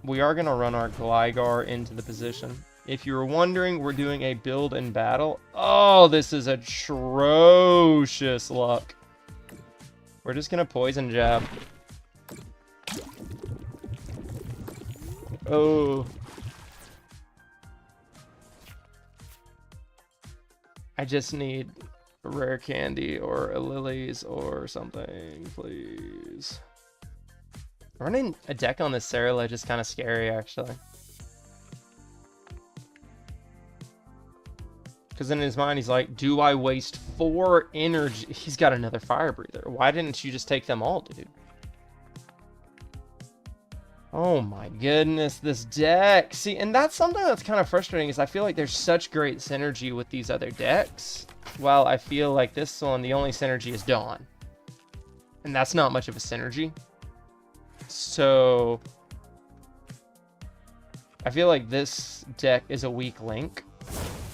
We are going to run our Gligar into the position. If you were wondering, we're doing a build in battle. Oh, this is atrocious luck. We're just going to Poison Jab. Oh. I just need a rare candy or a Lilies or something, please. Running a deck on this Sarah Ledge is kind of scary, actually. Because in his mind, he's like, do I waste 4 energy? He's got another Fire Breather. Why didn't you just take them all, dude? Oh my goodness, this deck. See, and that's something that's kind of frustrating is I feel like there's such great synergy with these other decks. While I feel like this one, the only synergy is Dawn. And that's not much of a synergy. So I feel like this deck is a weak link.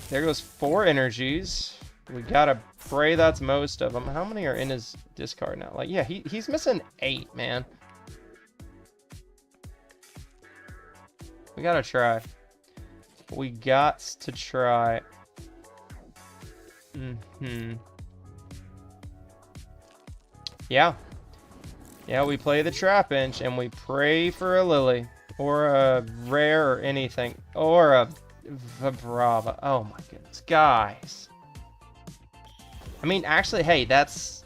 There goes 4 energies. We gotta pray that's most of them. How many are in his discard now? Like, yeah, he's missing 8, man. We gotta try. We got to try. Yeah. Yeah, we play the Trapinch and we pray for a Lily. Or a rare or anything. Or a Vibrava. Oh my goodness. Guys. I mean, actually, hey, that's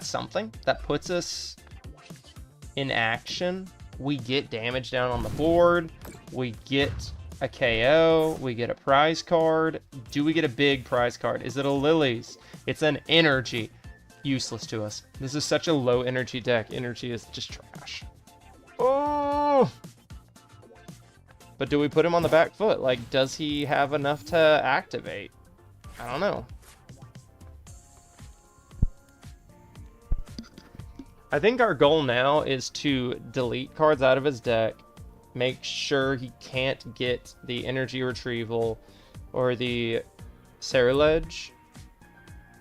something. That puts us in action. We get damage down on the board. We get a KO. We get a prize card. Do we get a big prize card? Is it a Lilies? It's an energy. Useless to us. This is such a low energy deck. Energy is just trash. Oh! But do we put him on the back foot? Like, does he have enough to activate? I don't know. I think our goal now is to delete cards out of his deck, make sure he can't get the energy retrieval or the Sarah Ledge.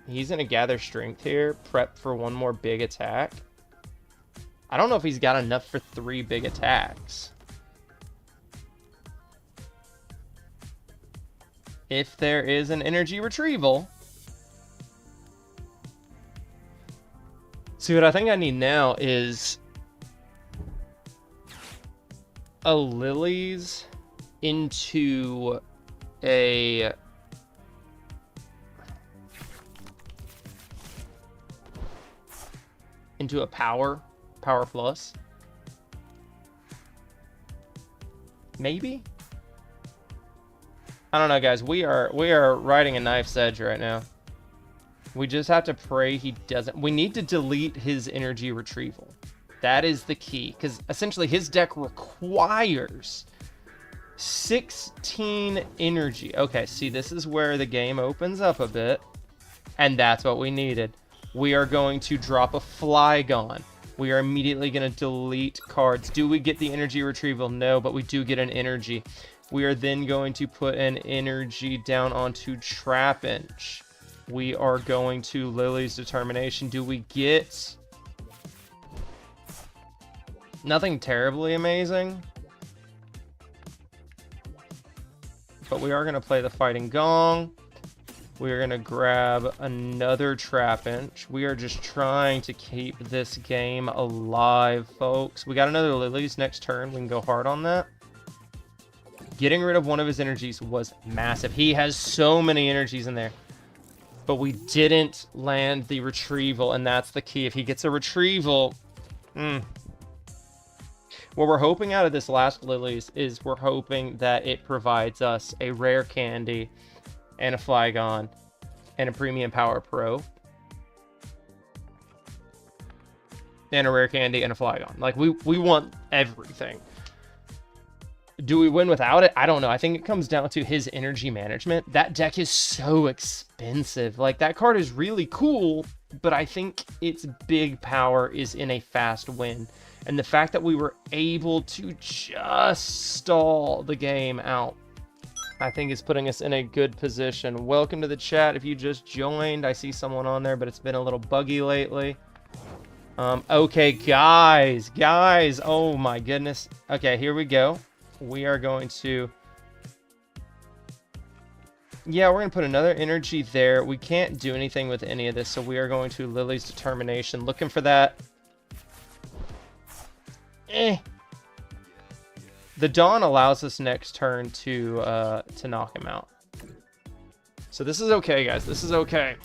He's going to gather strength here, prep for 1 more big attack. I don't know if he's got enough for 3 big attacks. If there is an energy retrieval. See, what I think I need now is a Lilies into a power plus. Maybe? I don't know, guys. We are riding a knife's edge right now. We just have to pray he doesn't. We need to delete his energy retrieval. That is the key, because essentially his deck requires 16 energy. Okay, see, this is where the game opens up a bit. And that's what we needed. We are going to drop a Flygon. We are immediately going to delete cards. Do we get the energy retrieval? No, but we do get an energy. We are then going to put an energy down onto Trapinch. We are going to Lily's Determination. Do we get... Nothing terribly amazing. But we are going to play the Fighting Gong. We're going to grab another Trapinch. We are just trying to keep this game alive, folks. We got another Lily's next turn. We can go hard on that. Getting rid of one of his energies was massive. He has so many energies in there. But we didn't land the retrieval, and that's the key. If he gets a retrieval... What we're hoping out of this last Lily's is we're hoping that it provides us a rare candy and a Flygon and a Premium Power Pro and a rare candy and a Flygon. Like, we want everything. Do we win without it? I don't know. I think it comes down to his energy management. That deck is so expensive. Like, that card is really cool, but I think its big power is in a fast win. And the fact that we were able to just stall the game out, I think is putting us in a good position. Welcome to the chat if you just joined. I see someone on there, but it's been a little buggy lately. Okay, guys, oh my goodness. Okay, here we go. We are going to... Yeah, we're going to put another energy there. We can't do anything with any of this, so we are going to Lily's Determination. Looking for that. The Dawn allows us next turn to knock him out. So this is okay, guys. This is okay.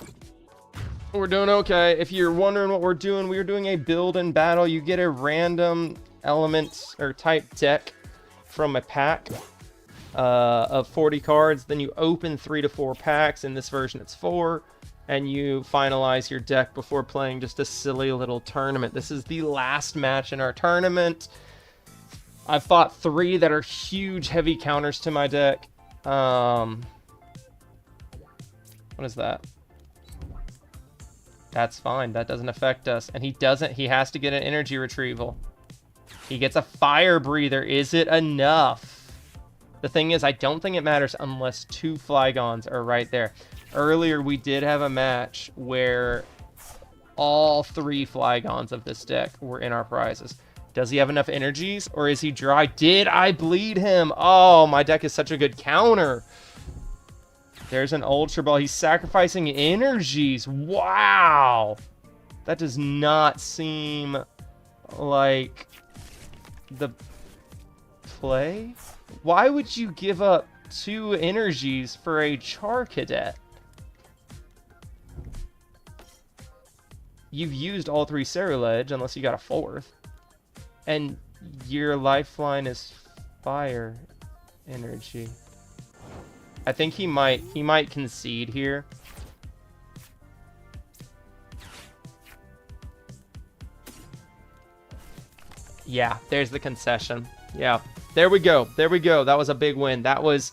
We're doing okay. If you're wondering what we're doing, we are doing a build and battle. You get a random element or type deck from a pack of 40 cards. Then you open 3 to 4 packs. In this version, it's 4. And you finalize your deck before playing just a silly little tournament. This is the last match in our tournament. I've fought 3 that are huge, heavy counters to my deck. What is that? That's fine. That doesn't affect us. And he doesn't. He has to get an energy retrieval. He gets a fire breather. Is it enough? The thing is, I don't think it matters unless 2 Flygons are right there. Earlier, we did have a match where all 3 Flygons of this deck were in our prizes. Does he have enough energies, or is he dry? Did I bleed him? Oh, my deck is such a good counter. There's an Ultra Ball. He's sacrificing energies. Wow. That does not seem like the play. Why would you give up 2 energies for a Char Cadet? You've used all 3 Ceruledge, unless you got a 4th. And your lifeline is fire energy. I think he might concede here. Yeah, there's the concession. Yeah, there we go. There we go. That was a big win. That was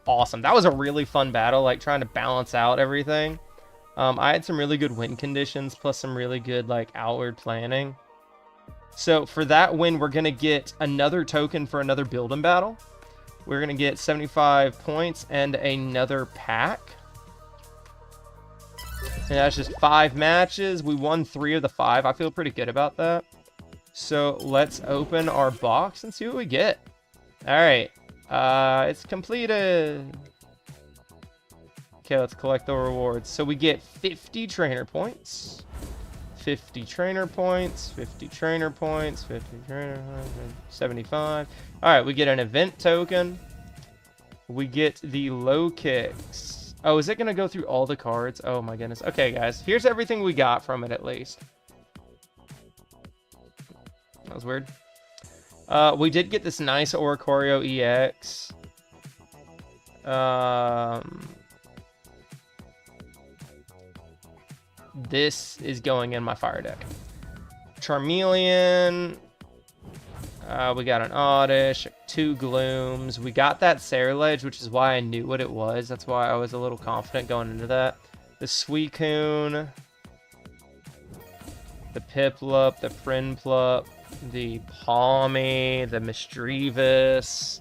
awesome. That was a really fun battle, like trying to balance out everything. I had some really good win conditions, plus some really good like outward planning. So for that win, we're going to get another token for another build and battle. We're going to get 75 points and another pack. And that's just 5 matches. We won 3 of the 5. I feel pretty good about that. So let's open our box and see what we get. All right. It's completed. Okay, let's collect the rewards. So we get 50 trainer points. 50 trainer points, 50 trainer points, 50 trainer points, 75. All right, we get an event token. We get the low kicks. Oh, is it going to go through all the cards? Oh my goodness. Okay, guys, here's everything we got from it at least. That was weird. We did get this nice Lucario EX. This is going in my fire deck. Charmeleon. We got an Oddish, 2 Glooms. We got that Cerulege, which is why I knew what it was. That's why I was a little confident going into that. The Suicune, the Piplup, the Prinplup, the Palmy, the Misdreavus.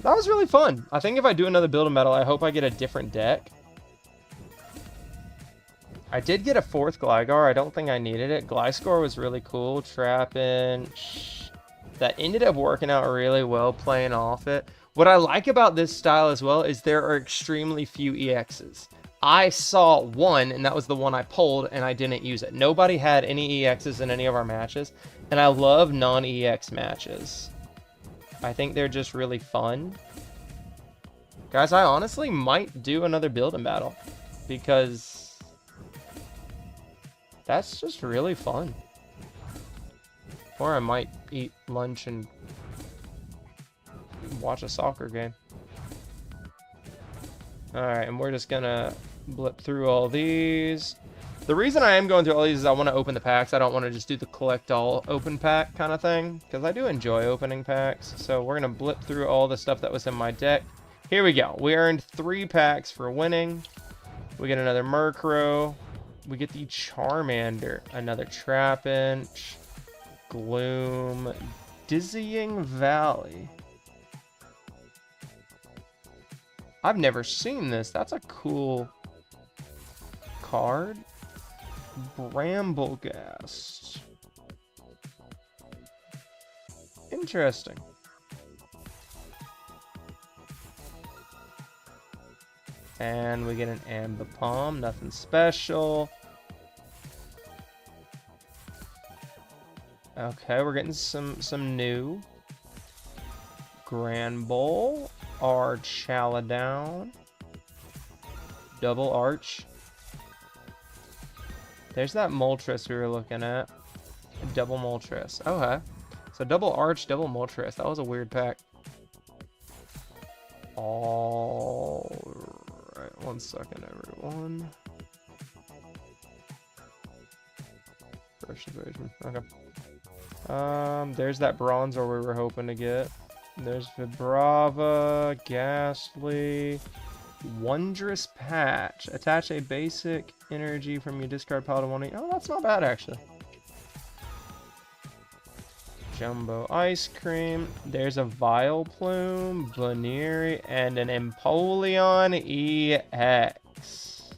That was really fun. I think if I do another build and battle, I hope I get a different deck. I did get a 4th Gligar. I don't think I needed it. Gliscor was really cool. Trapinch. That ended up working out really well playing off it. What I like about this style as well is there are extremely few EXs. I saw one, and that was the one I pulled, and I didn't use it. Nobody had any EXs in any of our matches, and I love non-EX matches. I think they're just really fun. Guys, I honestly might do another build and battle, because that's just really fun. Or I might eat lunch and watch a soccer game. Alright, and we're just gonna blip through all these. The reason I am going through all these is I want to open the packs. I don't want to just do the collect all open pack kind of thing, because I do enjoy opening packs. So we're going to blip through all the stuff that was in my deck. Here we go. We earned 3 packs for winning. We get another Murkrow. We get the Charmander, another Trapinch, Gloom, Dizzying Valley. I've never seen this. That's a cool card. Brambleghast. Interesting. And we get an Ambipom, nothing special. Okay, we're getting some new. Granbull, Archalidown, Double Arch. There's that Moltres we were looking at. Double Moltres. Okay. So double Arch, double Moltres. That was a weird pack. Alright, 1 second, everyone. First invasion. Okay. There's that Bronzor we were hoping to get. There's Vibrava, Ghastly, Wondrous Patch. Attach a basic energy from your discard pile to one. Oh, that's not bad actually. Jumbo Ice Cream. There's a Vileplume, Baneri, and an Empoleon EX.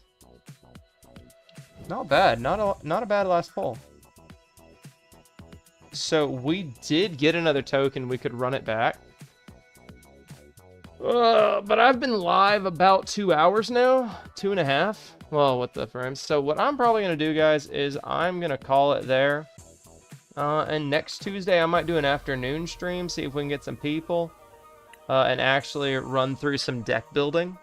Not bad. Not a bad last pull. So we did get another token. We could run it back. But I've been live about 2 hours now. 2.5. Well, with the frames. So what I'm probably going to do, guys, is I'm going to call it there. And next Tuesday, I might do an afternoon stream. See if we can get some people. And actually run through some deck building.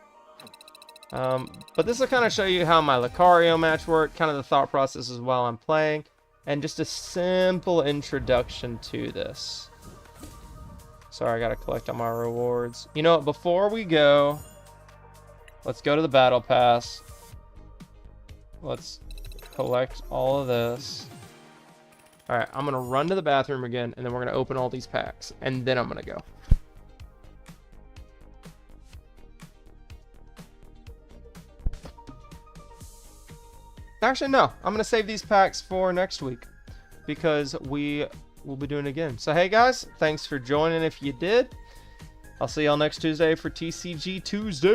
But this will kind of show you how my Lucario match worked. Kind of the thought process as while I'm playing. And just a simple introduction to this. Sorry, I gotta collect all my rewards. You know what, before we go, let's go to the Battle Pass. Let's collect all of this. Alright, I'm gonna run to the bathroom again, and then we're gonna open all these packs. And then I'm gonna go. Actually, no. I'm going to save these packs for next week because we will be doing it again. So, hey, guys, thanks for joining if you did. I'll see y'all next Tuesday for TCG Tuesday.